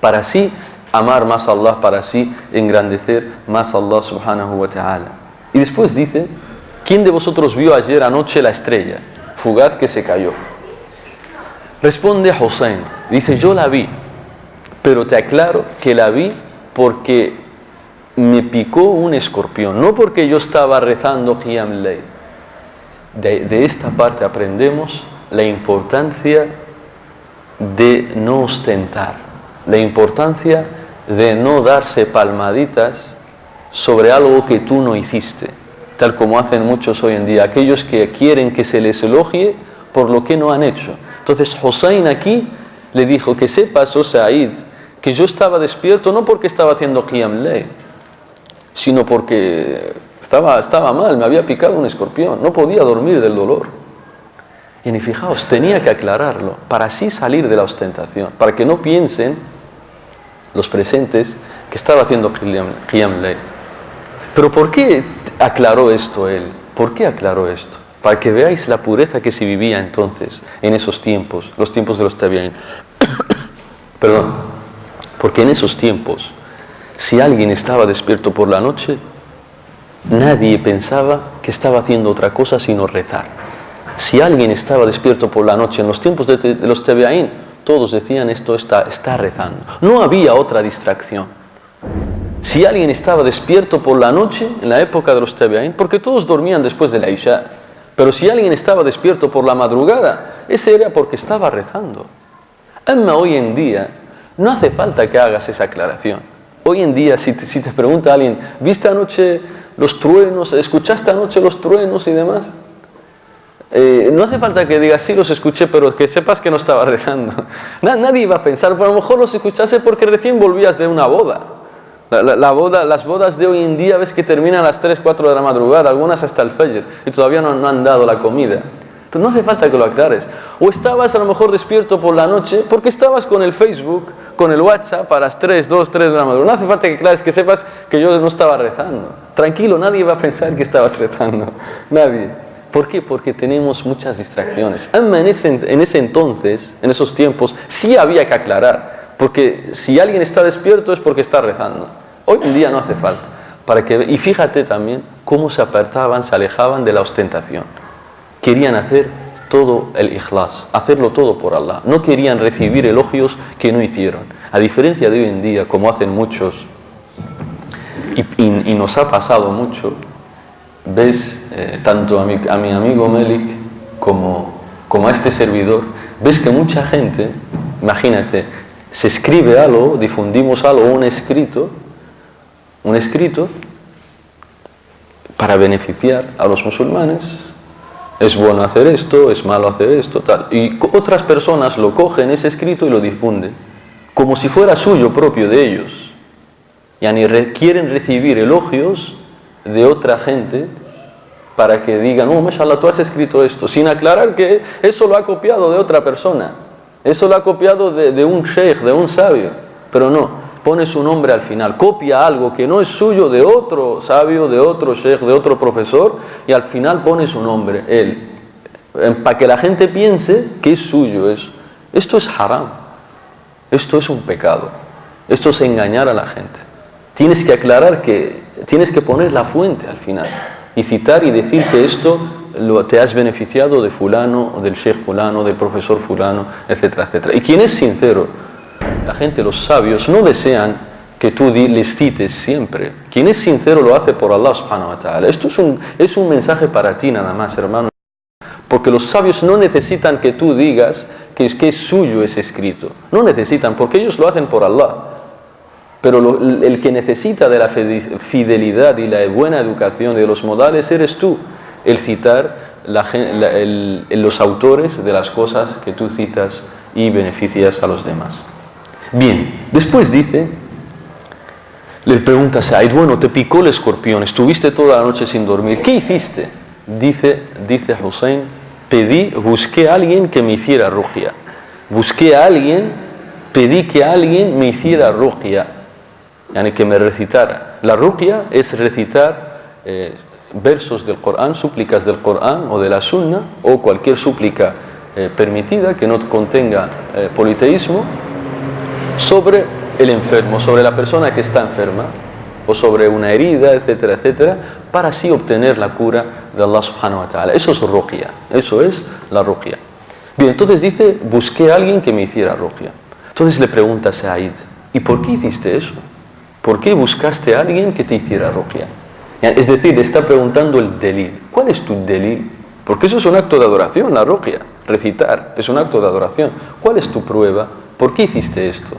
Speaker 1: para así amar más a Allah, para así engrandecer más a Allah subhanahu wa ta'ala. Y después dice, ¿quién de vosotros vio ayer anoche la estrella fugaz que se cayó? Responde Hussein, dice, yo la vi, pero te aclaro que la vi porque me picó un escorpión, no porque yo estaba rezando Qiyam Layl. De esta parte aprendemos la importancia de no ostentar, la importancia de no darse palmaditas sobre algo que tú no hiciste, tal como hacen muchos hoy en día, aquellos que quieren que se les elogie por lo que no han hecho. Entonces Hussein aquí le dijo, que sepas, oh Said, que yo estaba despierto no porque estaba haciendo Qiyam Layl, sino porque estaba mal, me había picado un escorpión, no podía dormir del dolor. Y ni fijaos, tenía que aclararlo para así salir de la ostentación, para que no piensen los presentes que estaba haciendo Qiyam Layl. Pero ¿por qué aclaró esto él? ¿Por qué aclaró esto? Para que veáis la pureza que se vivía entonces, en esos tiempos, los tiempos de los tabi'in. Perdón. Porque en esos tiempos, si alguien estaba despierto por la noche, nadie pensaba que estaba haciendo otra cosa sino rezar. Si alguien estaba despierto por la noche en los tiempos de los tabi'ín, todos decían esto está rezando. No había otra distracción. Si alguien estaba despierto por la noche en la época de los tabi'ín, porque todos dormían después de la Isha, pero si alguien estaba despierto por la madrugada, ese era porque estaba rezando. Hoy en día no hace falta que hagas esa aclaración. Hoy en día si te pregunta alguien, ¿viste anoche los truenos? ¿Escuchaste anoche los truenos y demás? No hace falta que digas, sí los escuché, pero que sepas que no estaba rezando. Nadie va a pensar, pero a lo mejor los escuchaste porque recién volvías de una boda. Las bodas de hoy en día ves que terminan a las 3, 4 de la madrugada, algunas hasta el Fajr, y todavía no han dado la comida. Entonces no hace falta que lo aclares. O estabas a lo mejor despierto por la noche porque estabas con el Facebook, con el WhatsApp a las 3, 2, 3 de la madrugada. No hace falta que aclares, que sepas que yo no estaba rezando. Tranquilo, nadie va a pensar que estabas rezando. Nadie. ¿Por qué? Porque tenemos muchas distracciones. En ese entonces, en esos tiempos, sí había que aclarar. Porque si alguien está despierto es porque está rezando. Hoy en día no hace falta. Y fíjate también cómo se apartaban, se alejaban de la ostentación. Querían hacer todo el ikhlas, hacerlo todo por Allah. No querían recibir elogios que no hicieron. A diferencia de hoy en día, como hacen muchos, y nos ha pasado mucho, ves tanto a mi amigo Melik como a este servidor, ves que mucha gente, imagínate, se escribe algo, difundimos algo, un escrito para beneficiar a los musulmanes. Es bueno hacer esto, es malo hacer esto, tal. Y otras personas lo cogen ese escrito y lo difunden, como si fuera suyo propio de ellos. Quieren recibir elogios de otra gente para que digan, oh, mashallah, tú has escrito esto, sin aclarar que eso lo ha copiado de otra persona. Eso lo ha copiado de un sheikh, de un sabio. Pero no, pone su nombre al final. Copia algo que no es suyo de otro sabio, de otro sheikh, de otro profesor, y al final pone su nombre, él. Para que la gente piense que es suyo eso. Esto es haram. Esto es un pecado. Esto es engañar a la gente. Tienes que aclarar tienes que poner la fuente al final. Y citar y decir que esto te has beneficiado de fulano, o del sheikh fulano, del profesor fulano, etcétera, etcétera. Y quien es sincero, la gente, los sabios, no desean que tú les cites siempre. Quien es sincero lo hace por Allah subhanahu wa ta'ala. Esto es un mensaje para ti nada más, hermano. Porque los sabios no necesitan que tú digas que es suyo ese escrito. No necesitan, porque ellos lo hacen por Allah. Pero el que necesita de la fidelidad y la buena educación de los modales eres tú. El citar los autores de las cosas que tú citas y beneficias a los demás. Bien, después dice, le pregunta a Said, bueno, te picó el escorpión, estuviste toda la noche sin dormir, ¿qué hiciste? Dice Hussein, busqué a alguien que me hiciera ruqya. Pedí que alguien me hiciera ruqya, que me recitara. La ruqya es recitar versos del Corán, súplicas del Corán o de la Sunna, o cualquier súplica permitida que no contenga politeísmo, sobre el enfermo, sobre la persona que está enferma, o sobre una herida, etcétera, etcétera, para así obtener la cura de Allah subhanahu wa ta'ala. Eso es ruqya, eso es la ruqya. Bien, entonces dice, busqué a alguien que me hiciera ruqya. Entonces le pregunta a Said, ¿y por qué hiciste eso? ¿Por qué buscaste a alguien que te hiciera ruqya? Es decir, le está preguntando el delil. ¿Cuál es tu delil? Porque eso es un acto de adoración, la ruqya. Recitar es un acto de adoración. ¿Cuál es tu prueba? ¿Por qué hiciste esto?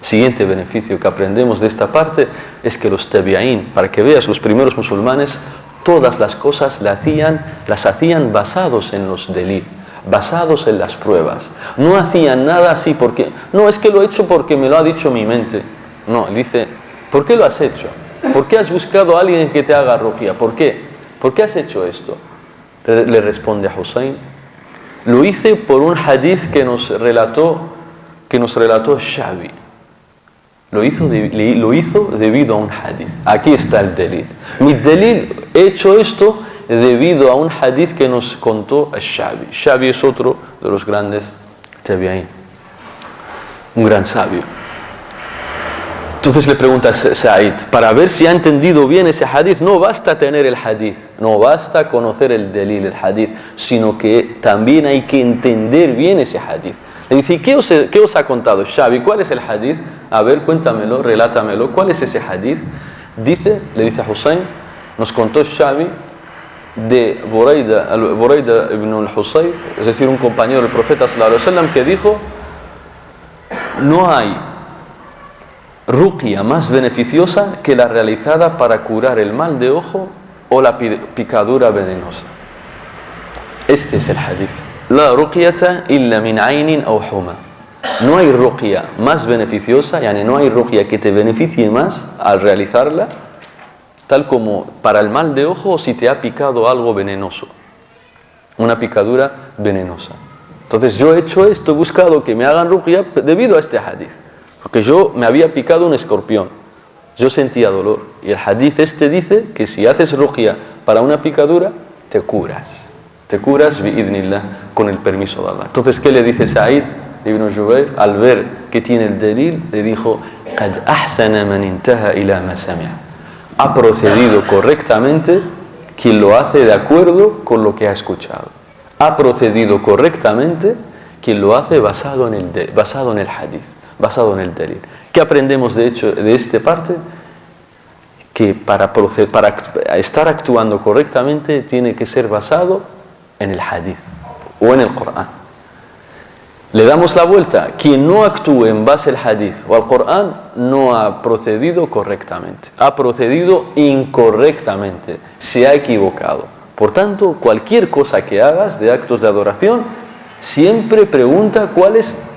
Speaker 1: Siguiente beneficio que aprendemos de esta parte es que los tabi'ín, para que veas, los primeros musulmanes, todas las cosas las hacían basados en los delil, basados en las pruebas. No hacían nada así porque, no, es que lo he hecho porque me lo ha dicho mi mente. No, él dice, ¿por qué lo has hecho? ¿Por qué has buscado a alguien que te haga ruqya? ¿Por qué? ¿Por qué has hecho esto? Le responde a Hussein, lo hice por un hadith que nos relató Shabi. Lo hizo debido a un hadith. Aquí está el delil. Mi delil, he hecho esto debido a un hadith que nos contó Shabi. Shabi es otro de los grandes tabi'ín, un gran sabio. Entonces le pregunta a Said, para ver si ha entendido bien ese hadith, no basta tener el hadith, no basta conocer el delil, el hadith, sino que también hay que entender bien ese hadith. Le dice, ¿qué os ha contado Xavi? ¿Cuál es el hadith? A ver, cuéntamelo, relátamelo, ¿cuál es ese hadith? Le dice a Hussein, nos contó Xavi de Buraida ibn al-Husayb, es decir, un compañero del profeta sallallahu alaihi wasallam, que dijo, no hay ruqya más beneficiosa que la realizada para curar el mal de ojo o la picadura venenosa. Este es el hadith. La ruqyata illa min aynin aw huma. No hay ruqya más beneficiosa, yani no hay ruqya que te beneficie más al realizarla, tal como para el mal de ojo o si te ha picado algo venenoso, una picadura venenosa. Entonces yo he hecho esto, he buscado que me hagan ruqya debido a este hadith. Porque yo me había picado un escorpión, yo sentía dolor. Y el hadith este dice que si haces ruqya para una picadura, te curas bi'idhnillah, con el permiso de Allah. Entonces, ¿qué le dice Sa'id ibn Jubayr? Al ver que tiene el delil, le dijo, قَدْ أَحْسَنَ مَنْ انْتَهَى إِلَى مَا سَمِعَ. Ha procedido correctamente quien lo hace de acuerdo con lo que ha escuchado. Ha procedido correctamente quien lo hace basado en el hadith, basado en el delil. ¿Qué aprendemos de hecho de esta parte? Que para estar actuando correctamente tiene que ser basado en el hadith o en el Corán. Le damos la vuelta. Quien no actúe en base al hadith o al Corán no ha procedido correctamente, ha procedido incorrectamente, se ha equivocado. Por tanto, cualquier cosa que hagas de actos de adoración, siempre pregunta cuál es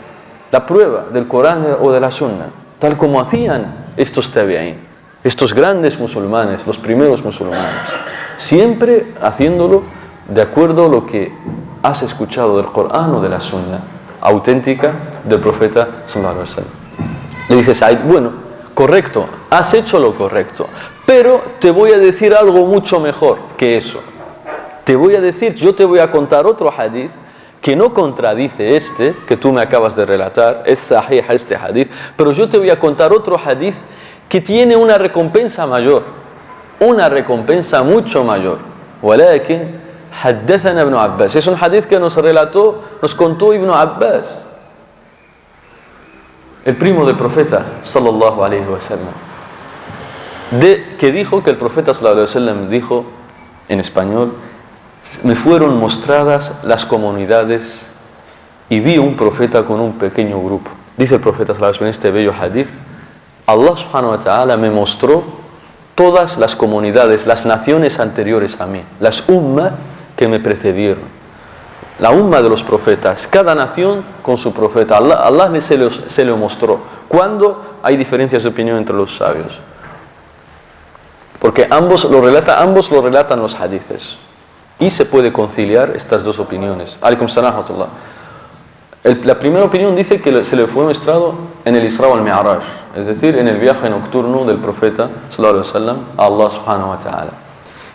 Speaker 1: la prueba del Corán o de la Sunna, tal como hacían estos tabi'in, estos grandes musulmanes, los primeros musulmanes, siempre haciéndolo de acuerdo a lo que has escuchado del Corán o de la Sunna auténtica del profeta sallallahu alaihi wasallam. Le dice Said, bueno, correcto, has hecho lo correcto, pero te voy a decir algo mucho mejor que eso. Yo te voy a contar otro hadith que no contradice este que tú me acabas de relatar, es sahih este hadith, pero yo te voy a contar otro hadith que tiene una recompensa mayor, una recompensa mucho mayor. Walakin حدثنا ابن Abbas, es un hadith que nos contó Ibn Abbas, el primo del profeta sallallahu alaihi wasallam, que dijo que el profeta sallallahu alaihi wasallam dijo en español, me fueron mostradas las comunidades y vi un profeta con un pequeño grupo. Dice el profeta sallallahu alaihi wasallam en este bello hadith, Allah subhanahu wa ta'ala me mostró todas las comunidades, las naciones anteriores a mí, las ummah que me precedieron, la umma de los profetas, cada nación con su profeta. Allah se lo mostró. ¿Cuándo? Hay diferencias de opinión entre los sabios, porque ambos lo relatan los hadithes, y se puede conciliar estas dos opiniones. Alaykum salam wa rahmatullah. La primera opinión dice que se le fue mostrado en el Isra wal Mi'raj, es decir, en el viaje nocturno del profeta sallallahu alaihi wasallam a Allah subhanahu wa ta'ala.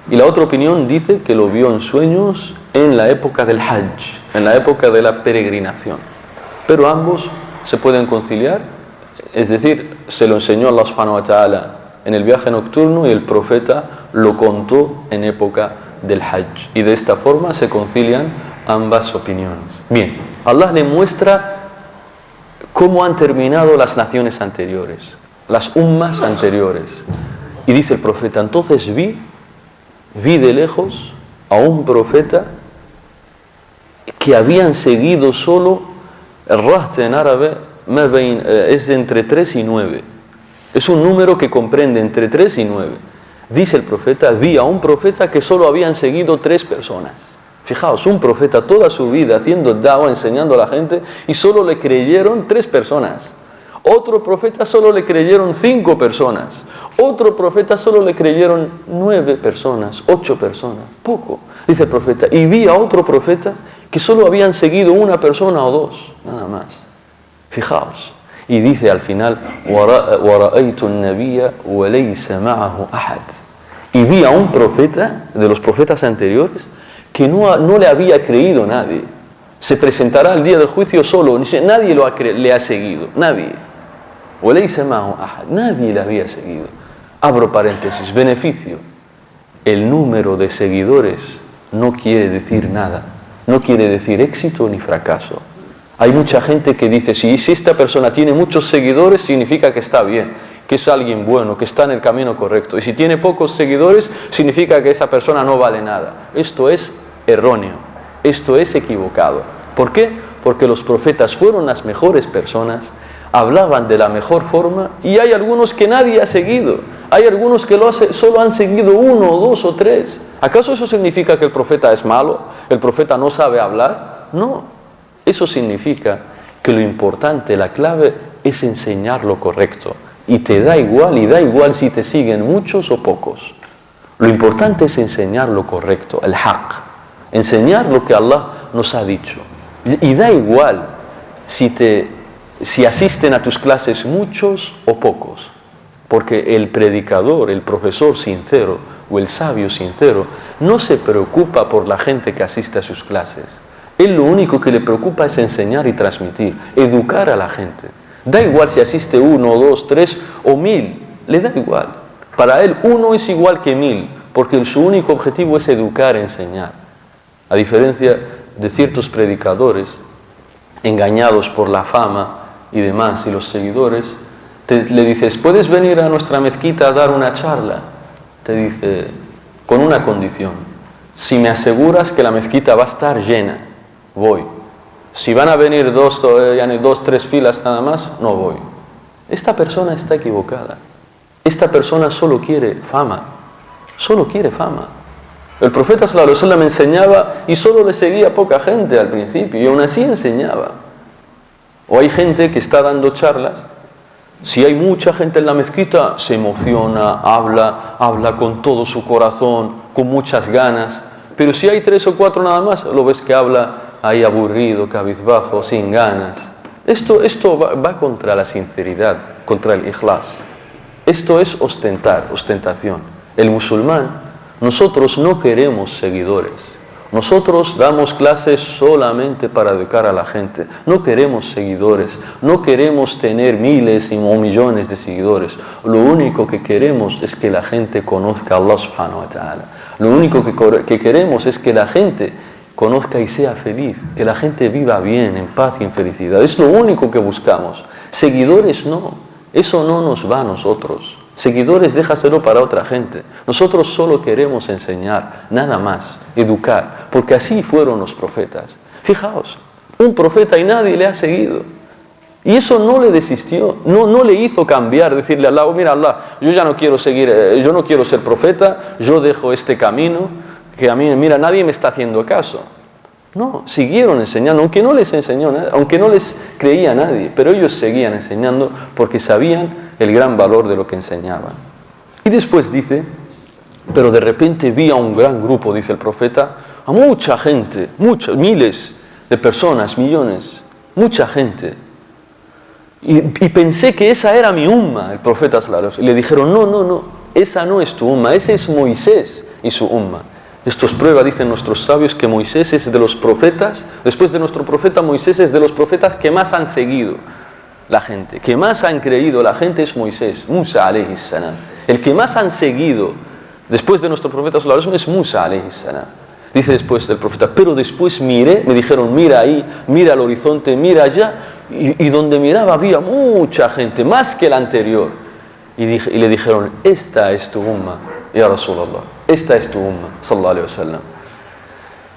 Speaker 1: Y la otra opinión dice que lo vio en sueños en la época del Hajj, en la época de la peregrinación. Pero ambos se pueden conciliar, es decir, se lo enseñó Allah subhanahu wa ta'ala en el viaje nocturno y el profeta lo contó en época del Hajj. Y de esta forma se concilian ambas opiniones. Bien, Allah le muestra cómo han terminado las naciones anteriores, las ummas anteriores. Y dice el profeta, entonces vi de lejos a un profeta que habían seguido solo, el raht en árabe es entre 3 y 9. Es un número que comprende entre 3 y 9. Dice el profeta, vi a un profeta que solo habían seguido 3 personas. Fijaos, un profeta toda su vida haciendo da'wah, enseñando a la gente, y solo le creyeron 3 personas. Otro profeta solo le creyeron 5 personas. Otro profeta solo le creyeron 9 personas, 8 personas, poco. Dice el profeta, y vi a otro profeta que solo habían seguido 1 persona o 2, nada más. Fijaos. Y dice al final, وَرَأَيْتُ النَّبِيَّ وَلَيْسَ مَعَهُ أَحَدٍ. Y vi a un profeta, de los profetas anteriores, que no le había creído nadie. Se presentará el día del juicio solo, nadie le ha seguido, nadie. وَلَيْسَ مَعَهُ أَحَدٌ. Nadie le había seguido. Abro paréntesis, beneficio. El número de seguidores no quiere decir nada. No quiere decir éxito ni fracaso. Hay mucha gente que dice, si esta persona tiene muchos seguidores, significa que está bien, que es alguien bueno, que está en el camino correcto. Y si tiene pocos seguidores, significa que esa persona no vale nada. Esto es erróneo, esto es equivocado. ¿Por qué? Porque los profetas fueron las mejores personas, hablaban de la mejor forma, y hay algunos que nadie ha seguido. Hay algunos que solo han seguido 1 o 2 o 3. ¿Acaso eso significa que el profeta es malo? ¿El profeta no sabe hablar? No. Eso significa que lo importante, la clave, es enseñar lo correcto. Y te da igual si te siguen muchos o pocos. Lo importante es enseñar lo correcto, el haqq. Enseñar lo que Allah nos ha dicho. Y da igual si asisten a tus clases muchos o pocos. Porque el predicador, el profesor sincero o el sabio sincero no se preocupa por la gente que asiste a sus clases. Él lo único que le preocupa es enseñar y transmitir, educar a la gente. Da igual si asiste 1, 2, 3 o 1000, le da igual. Para él 1 es igual que 1000, porque su único objetivo es educar, enseñar. A diferencia de ciertos predicadores, engañados por la fama y demás, y los seguidores, le dices, ¿puedes venir a nuestra mezquita a dar una charla? Te dice, con una condición, si me aseguras que la mezquita va a estar llena, voy. Si van a venir 2, 3 filas nada más, no voy. Esta persona está equivocada. Esta persona solo quiere fama. Solo quiere fama. El profeta sallallahu alaihi wasallam enseñaba y solo le seguía poca gente al principio y aún así enseñaba. O hay gente que está dando charlas. Si hay mucha gente en la mezquita, se emociona, habla con todo su corazón, con muchas ganas. Pero si hay 3 o 4 nada más, lo ves que habla ahí aburrido, cabizbajo, sin ganas. Esto va contra la sinceridad, contra el ikhlas. Esto es ostentación. El musulmán, nosotros no queremos seguidores. Nosotros damos clases solamente para educar a la gente. No queremos seguidores, no queremos tener miles o millones de seguidores. Lo único que queremos es que la gente conozca a Allah subhanahu wa ta'ala. Lo único que queremos es que la gente conozca y sea feliz, que la gente viva bien, en paz y en felicidad. Es lo único que buscamos. Seguidores no, eso no nos va a nosotros. Seguidores déjaselo para otra gente. Nosotros solo queremos enseñar, nada más, educar, porque así fueron los profetas. Fijaos, un profeta y nadie le ha seguido. Y eso no le desistió, no le hizo cambiar, decirle a Allah, mira Allah, yo ya no quiero seguir, yo no quiero ser profeta, yo dejo este camino, que a mí, mira, nadie me está haciendo caso. No, siguieron enseñando, aunque no les enseñó nada, aunque no les creía nadie, pero ellos seguían enseñando porque sabían el gran valor de lo que enseñaban. Y después dice, pero de repente vi a un gran grupo, dice el profeta, a mucha gente, miles de personas, millones, mucha gente. Y pensé que esa era mi umma, el profeta sallallahu alaihi wasallam. Y le dijeron, no, esa no es tu umma, ese es Moisés y su umma. Esto es prueba, dicen nuestros sabios, que Moisés es de los profetas, después de nuestro profeta, Moisés es de los profetas que más han seguido la gente, que más han creído la gente es Moisés, Musa alayhi salam. El que más han seguido después de nuestro profeta sallallahu alaihi wasallam es Musa alayhi salam. Dice después del profeta, pero después miré, me dijeron, mira ahí, mira al horizonte, mira allá, y donde miraba había mucha gente, más que la anterior. Y le dijeron, esta es tu umma, ya Rasulullah, esta es tu umma, sallallahu alaihi wasallam.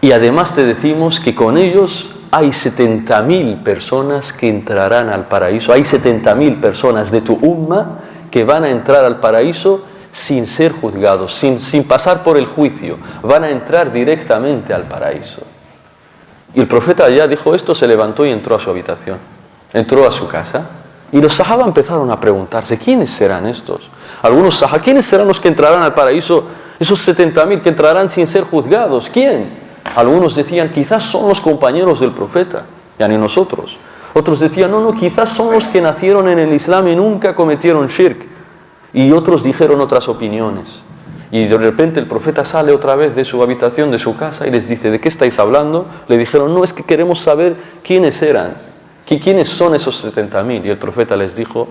Speaker 1: Y además te decimos que con ellos hay 70.000 personas que entrarán al paraíso, hay 70.000 personas de tu umma que van a entrar al paraíso sin ser juzgados, sin pasar por el juicio, van a entrar directamente al paraíso. Y el profeta ya dijo esto, se levantó y entró a su habitación, entró a su casa, y los sahaba empezaron a preguntarse, ¿quiénes serán estos? Algunos sahaba, ¿quiénes serán los que entrarán al paraíso? Esos 70.000 que entrarán sin ser juzgados, ¿quién? Algunos decían, quizás son los compañeros del profeta, ya ni nosotros. Otros decían, no, quizás son los que nacieron en el Islam y nunca cometieron shirk. Y otros dijeron otras opiniones. Y de repente el profeta sale otra vez de su habitación, de su casa, y les dice, ¿de qué estáis hablando? Le dijeron, no, es que queremos saber quiénes eran, quiénes son esos 70.000. Y el profeta les dijo,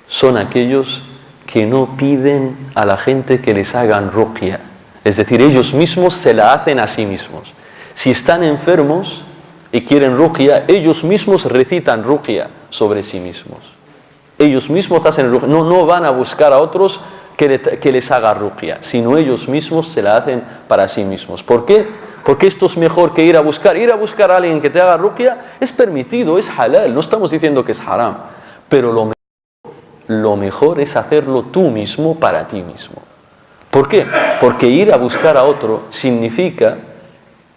Speaker 1: son aquellos que no piden a la gente que les hagan ruqya. Es decir, ellos mismos se la hacen a sí mismos. Si están enfermos y quieren ruqya, ellos mismos recitan ruqya sobre sí mismos. Ellos mismos hacen ruqya. No van a buscar a otros que les haga ruqya, sino ellos mismos se la hacen para sí mismos. ¿Por qué? Porque esto es mejor que ir a buscar a alguien que te haga ruqya. Es permitido, es halal, no estamos diciendo que es haram, pero lo mejor es hacerlo tú mismo para ti mismo. ¿Por qué? Porque ir a buscar a otro significa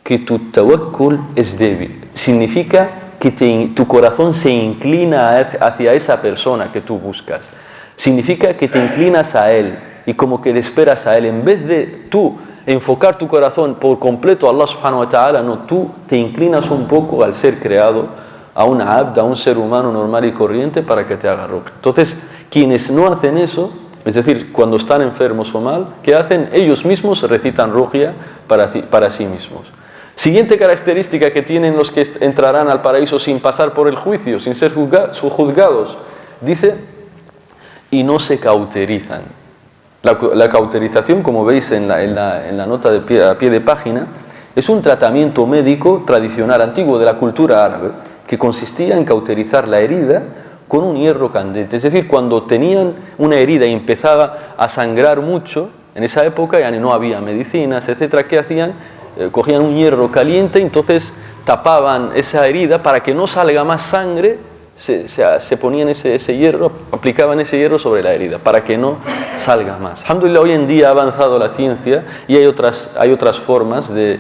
Speaker 1: que tu tawakkul es débil, significa que tu corazón se inclina hacia esa persona que tú buscas, significa que te inclinas a él y como que le esperas a él, en vez de tú enfocar tu corazón por completo a Allah subhanahu wa ta'ala, no, tú te inclinas un poco al ser creado, a una abd, a un ser humano normal y corriente para que te haga ruqya. Entonces, quienes no hacen eso, es decir, cuando están enfermos o mal, ¿qué hacen? Ellos mismos recitan ruqya para sí mismos. Siguiente característica que tienen los que entrarán al paraíso sin pasar por el juicio, sin ser juzgados, dice, y no se cauterizan. La cauterización, como veis en la nota a pie de página, es un tratamiento médico tradicional antiguo de la cultura árabe que consistía en cauterizar la herida con un hierro candente. Es decir, cuando tenían una herida y empezaba a sangrar mucho, en esa época ya no había medicinas, etcétera, ¿qué hacían? Cogían un hierro caliente, entonces tapaban esa herida para que no salga más sangre, se ponían ese hierro, aplicaban ese hierro sobre la herida para que no salga más. Alhamdulillah, hoy en día ha avanzado la ciencia y hay otras formas de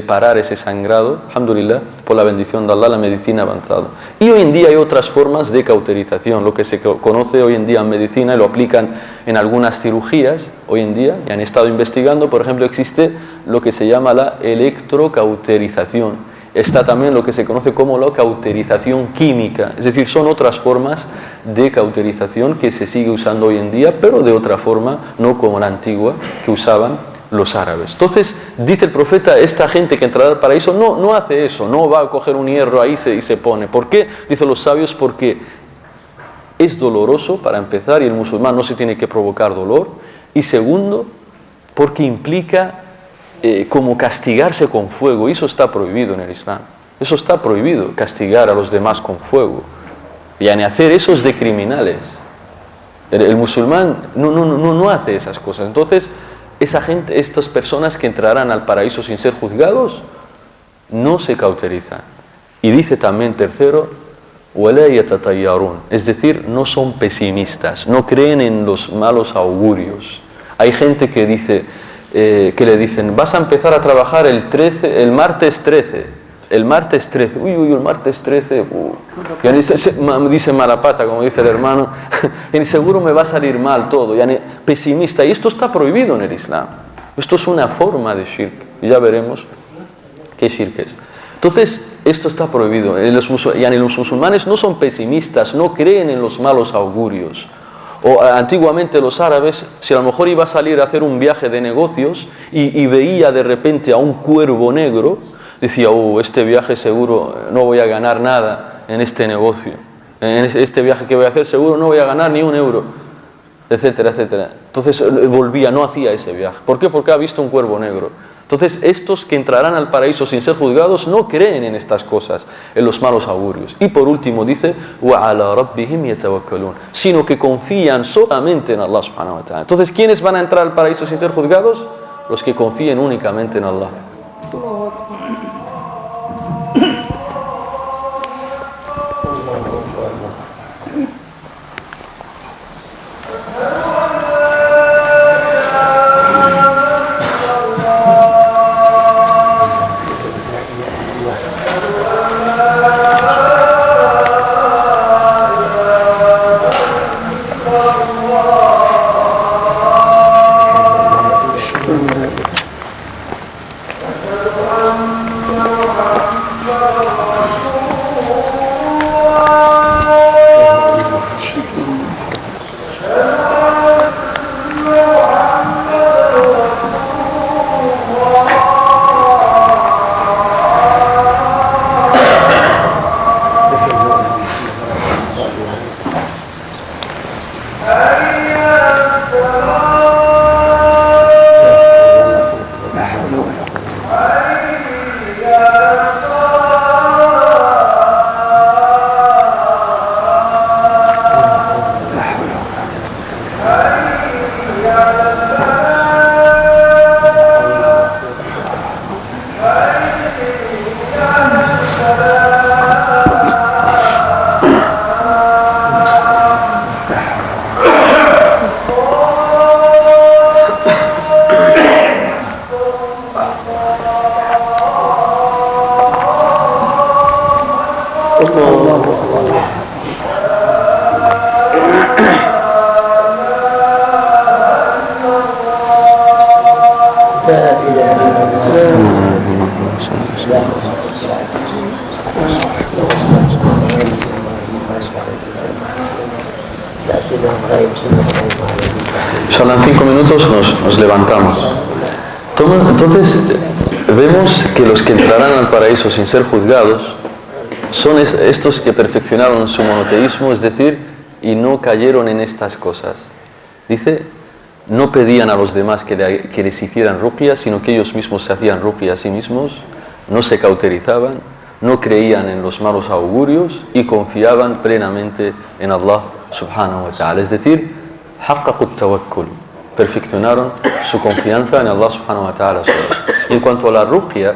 Speaker 1: parar ese sangrado. Alhamdulillah, por la bendición de Allah, la medicina ha avanzado. Y hoy en día hay otras formas de cauterización, lo que se conoce hoy en día en medicina y lo aplican en algunas cirugías hoy en día, y han estado investigando. Por ejemplo, existe lo que se llama la electrocauterización. Está también lo que se conoce como la cauterización química, es decir, son otras formas de cauterización que se sigue usando hoy en día, pero de otra forma, no como la antigua que usaban los árabes. Entonces, dice el profeta, esta gente que entrará al paraíso no hace eso, no va a coger un hierro ahí y se pone. ¿Por qué? Dicen los sabios, porque es doloroso para empezar y el musulmán no se tiene que provocar dolor, y segundo, porque implica como castigarse con fuego, y eso está prohibido en el Islam. Eso está prohibido, castigar a los demás con fuego. Y hacer eso es de criminales. El musulmán no hace esas cosas. Entonces, esa gente, estas personas que entrarán al paraíso sin ser juzgados, no se cauterizan. Y dice también tercero, وَلَا يَتَطَيَّرُونَ, es decir, no son pesimistas, no creen en los malos augurios. Hay gente que dice, que le dicen, vas a empezar a trabajar el martes 13. El martes 13, el martes 13, dice mala pata, como dice el hermano, y seguro me va a salir mal todo, pesimista. Y esto está prohibido en el Islam. Esto es una forma de shirk, y ya veremos qué shirk es. Entonces, esto está prohibido. Los musulmanes no son pesimistas, no creen en los malos augurios. O antiguamente los árabes, si a lo mejor iba a salir a hacer un viaje de negocios y veía de repente a un cuervo negro, decía, este viaje seguro no voy a ganar nada en este negocio. En este viaje que voy a hacer seguro no voy a ganar ni un euro, etcétera, etcétera. Entonces volvía, no hacía ese viaje. ¿Por qué? Porque ha visto un cuervo negro. Entonces estos que entrarán al paraíso sin ser juzgados no creen en estas cosas, en los malos augurios. Y por último dice, وَعَلَى رَبِّهِمْ يَتَوَكَّلُونَ, sino que confían solamente en Allah subhanahu wa ta'ala. Entonces, ¿quiénes van a entrar al paraíso sin ser juzgados? Los que confíen únicamente en Allah. Solo en 5 minutos nos levantamos. Entonces vemos que los que entrarán al paraíso sin ser juzgados son estos que perfeccionaron su monoteísmo, es decir, y no cayeron en estas cosas. Dice, no pedían a los demás que les hicieran ruqya, sino que ellos mismos se hacían ruqya a sí mismos, no se cauterizaban, no creían en los malos augurios y confiaban plenamente en Allah subhanahu wa ta'ala. Es decir, haqqaqut tawakkul, perfeccionaron su confianza en Allah subhanahu wa ta'ala. Y en cuanto a la ruqya,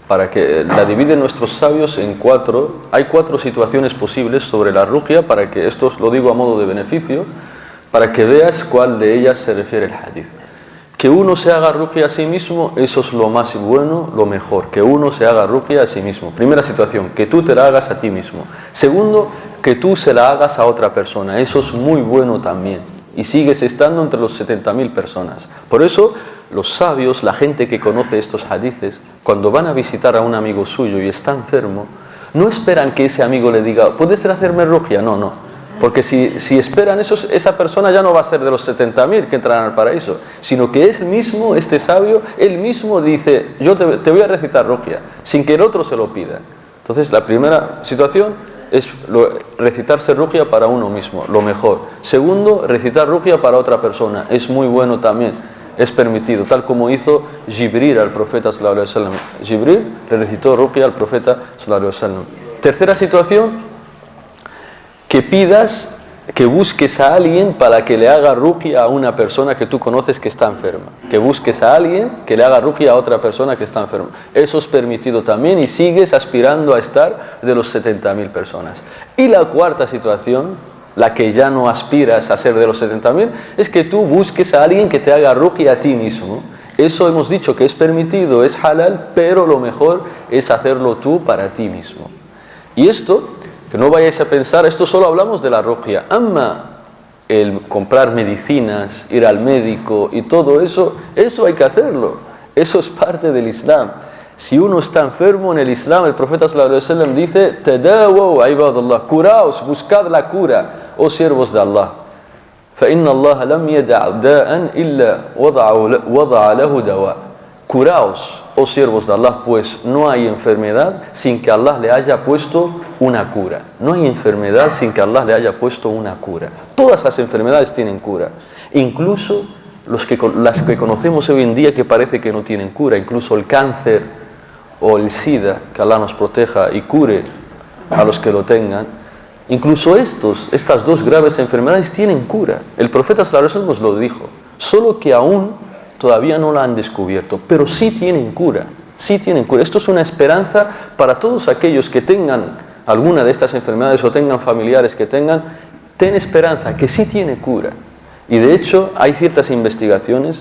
Speaker 1: para que la dividen nuestros sabios en 4, hay 4 situaciones posibles sobre la ruqya, para que esto os lo digo a modo de beneficio, para que veas cuál de ellas se refiere el hadith. Que uno se haga ruqya a sí mismo, eso es lo más bueno, lo mejor, que uno se haga ruqya a sí mismo. Primera situación, que tú te la hagas a ti mismo. Segundo, que tú se la hagas a otra persona, eso es muy bueno también. Y sigues estando entre los 70.000 personas. Por eso, los sabios, la gente que conoce estos hadithes, cuando van a visitar a un amigo suyo y está enfermo, no esperan que ese amigo le diga, ¿puedes hacerme ruqya? No. Porque si esperan eso, esa persona ya no va a ser de los 70.000 que entrarán al paraíso, sino que él mismo, este sabio, él mismo dice, yo te voy a recitar ruqya, sin que el otro se lo pida. Entonces, la primera situación es recitarse ruqya para uno mismo, lo mejor. Segundo, recitar ruqya para otra persona, es muy bueno también, es permitido, tal como hizo Jibril al profeta sallallahu alaihi wasallam. Jibril le recitó ruqya al profeta sallallahu alaihi wasallam. Tercera situación, que pidas, que busques a alguien para que le haga ruqya a una persona que tú conoces que está enferma. Que busques a alguien que le haga ruqya a otra persona que está enferma. Eso es permitido también y sigues aspirando a estar de los 70.000 personas. Y la cuarta situación, la que ya no aspiras a ser de los 70.000, es que tú busques a alguien que te haga ruqya a ti mismo. Eso hemos dicho que es permitido, es halal, pero lo mejor es hacerlo tú para ti mismo. Y esto, que no vayáis a pensar, esto solo hablamos de la ruqya. El comprar medicinas, ir al médico y todo eso, eso hay que hacerlo. Eso es parte del Islam. Si uno está enfermo en el Islam, el profeta sallallahu alaihi wasallam dice, tadawaw ibadallah, curaos, buscad la cura, oh siervos de Allah. فإن الله لم يدع داء إلا وضع له دواء. Curaos, oh siervos de Allah, pues no hay enfermedad sin que Allah le haya puesto una cura. No hay enfermedad sin que Allah le haya puesto una cura. Todas las enfermedades tienen cura. Incluso las que conocemos hoy en día que parece que no tienen cura. Incluso el cáncer o el SIDA, que Allah nos proteja y cure a los que lo tengan. Incluso estas 2 graves enfermedades tienen cura. El profeta sallallahu alaihi wasallam nos lo dijo. Solo que aún todavía no la han descubierto, pero sí tienen cura. Sí tienen cura. Esto es una esperanza para todos aquellos que tengan alguna de estas enfermedades o tengan familiares que ten esperanza, que sí tiene cura. Y de hecho hay ciertas investigaciones,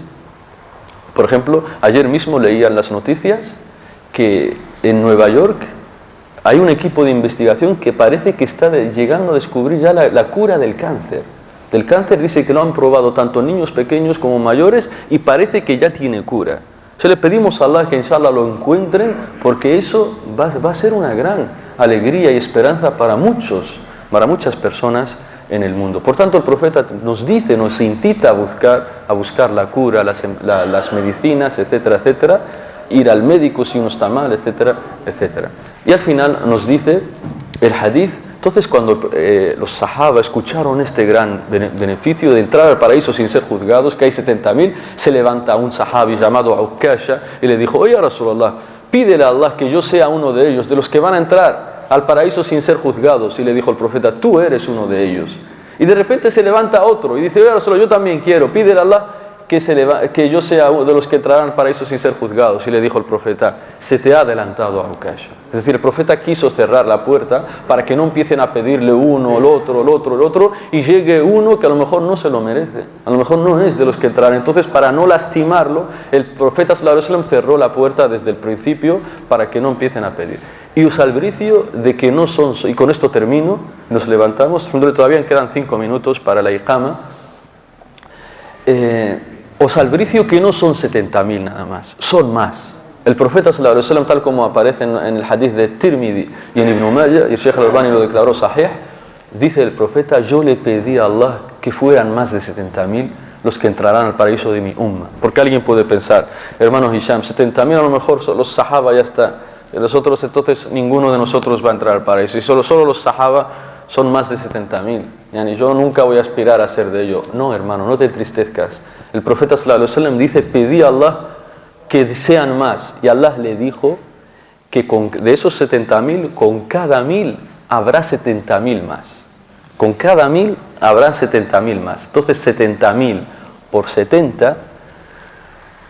Speaker 1: por ejemplo, ayer mismo leía en las noticias que en Nueva York hay un equipo de investigación que parece que está llegando a descubrir ya la cura del cáncer. Del cáncer dice que lo han probado tanto niños pequeños como mayores y parece que ya tiene cura. Le pedimos a Allah que inshallah lo encuentren, porque eso va a ser una gran alegría y esperanza para muchas personas en el mundo. Por tanto, el profeta nos dice, nos incita a buscar la cura, las medicinas, etcétera, etcétera, ir al médico si uno está mal, etcétera, etcétera. Y al final nos dice el hadith. Entonces, cuando los sahaba escucharon este gran beneficio de entrar al paraíso sin ser juzgados, que hay 70.000, se levanta un sahabi llamado Ukasha y le dijo, oye Rasulullah, pídele a Allah que yo sea uno de ellos, de los que van a entrar al paraíso sin ser juzgados. Y le dijo el profeta, tú eres uno de ellos. Y de repente se levanta otro y dice, oye Rasulullah, yo también quiero, pídele a Allah que yo sea uno de los que entrarán al paraíso sin ser juzgados. Y le dijo el profeta, se te ha adelantado a Ukasha. Es decir, el profeta quiso cerrar la puerta para que no empiecen a pedirle uno, el otro, y llegue uno que a lo mejor no se lo merece, a lo mejor no es de los que entrarán. Entonces, para no lastimarlo, el profeta sallallahu alaihi wasallam cerró la puerta desde el principio para que no empiecen a pedir. Y os albricio de que no son, y con esto termino, nos levantamos, todavía quedan 5 minutos para la iqama. os albricio que no son 70.000 nada más, son más. El profeta sallallahu alaihi wasallam, tal como aparece en el hadith de Tirmidhi y en Ibn Majah, y el Sheikh al-Albani lo declaró sahih, dice el profeta: yo le pedí a Allah que fueran más de 70.000 los que entrarán al paraíso de mi umma. Porque alguien puede pensar, hermano Hisham, 70.000 a lo mejor los sahaba ya está, nosotros entonces ninguno de nosotros va a entrar al paraíso, y solo los sahaba son más de 70.000. Yani yo nunca voy a aspirar a ser de ello. No, hermano, no te entristezcas. El profeta sallallahu alaihi wasallam dice: pedí a Allah que sean más, y Allah le dijo que de esos 70.000, con cada 1.000 habrá 70.000 más. Con cada 1.000 habrá 70.000 más. Entonces 70.000 por 70,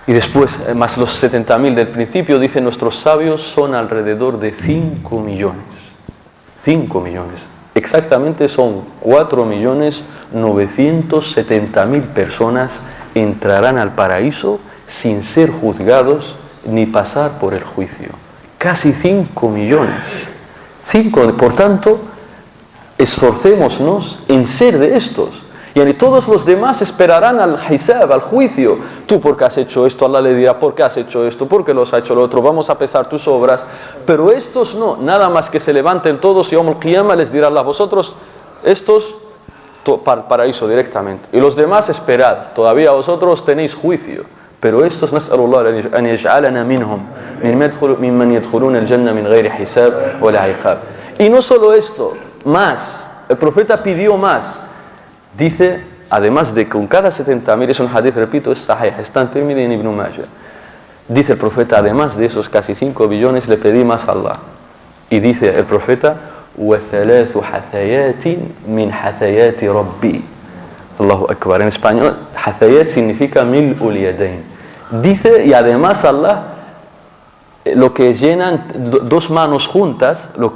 Speaker 1: y después más los 70.000 del principio, dicen nuestros sabios, son alrededor de 5 millones. 5 millones. Exactamente son 4.970.000 personas entrarán al paraíso sin ser juzgados ni pasar por el juicio. Casi 5 millones. Por tanto, esforcémonos en ser de estos. Y todos los demás esperarán al hisab, al juicio. Tú porque has hecho esto, Allah le dirá: ¿por qué has hecho esto? ¿Por qué los has hecho lo otro? Vamos a pesar tus obras. Pero estos no, nada más que se levanten todos y Yawm al-Qiyamah les dirá Allah: vosotros, estos, para el paraíso directamente. Y los demás, esperad, todavía vosotros tenéis juicio. Pero estos, nas'alullah an yaj'alana minhum, mimman yadkhuluna al-jannah min ghayri hisab wa la iqab. Y no solo esto, más. El profeta pidió más. Dice, además de con cada 70.000, es un hadith, repito, es sahih, está en Tirmidhi y en Ibn Majah. Dice el profeta, además de esos casi 5 billones, le pedí más a Allah. Y dice el profeta: وَثَلَاثُ حَثَيَاتٍ مِنْ حَثَيَاتِ رَبِّي. Allahu Akbar. En español, hathayat significa mil'ul yadayn. Dice, y además Allah, lo que llenan dos manos juntas, las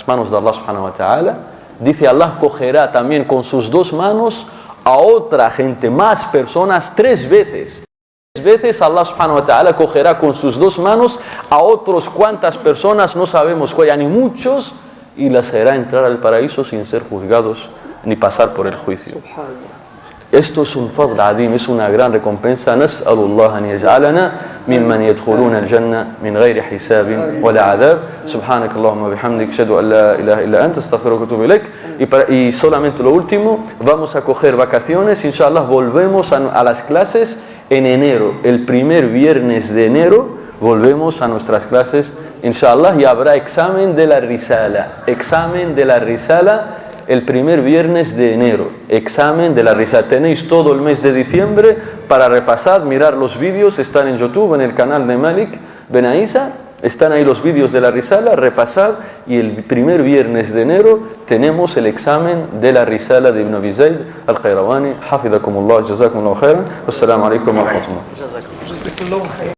Speaker 1: manos de Allah subhanahu wa ta'ala, dice, Allah cogerá también con sus dos manos a otra gente, más personas, 3 veces. 3 veces Allah subhanahu wa ta'ala cogerá con sus dos manos a otros cuantas personas, no sabemos cuál, ni muchos, y las hará entrar al paraíso sin ser juzgados ni pasar por el juicio. Esto es un fadl adim, es una gran recompensa. Nas'alullah an yaj'alana mimman yadkhuluna al-jannah min ghayri hisabin wa la adab. Subhanakallahumma bihamdik, ashhadu an la ilaha illa anta, astaghfiruka wa atubu ilaik. Y solamente lo último, vamos a coger vacaciones, inshallah volvemos a las clases en enero. El primer viernes de enero volvemos a nuestras clases, inshallah, y habrá examen de la risala. Examen de la risala el primer viernes de enero. Examen de la risala. Tenéis todo el mes de diciembre para repasar, mirar los vídeos, están en YouTube, en el canal de Malik Benaisa, están ahí los vídeos de la risala, repasad, y el primer viernes de enero tenemos el examen de la risala de Ibn Abi Zayd al-Qayrawani. Hafizakumullah, jazakumullah khairan, wassalamu alaikum wa rahmatullah.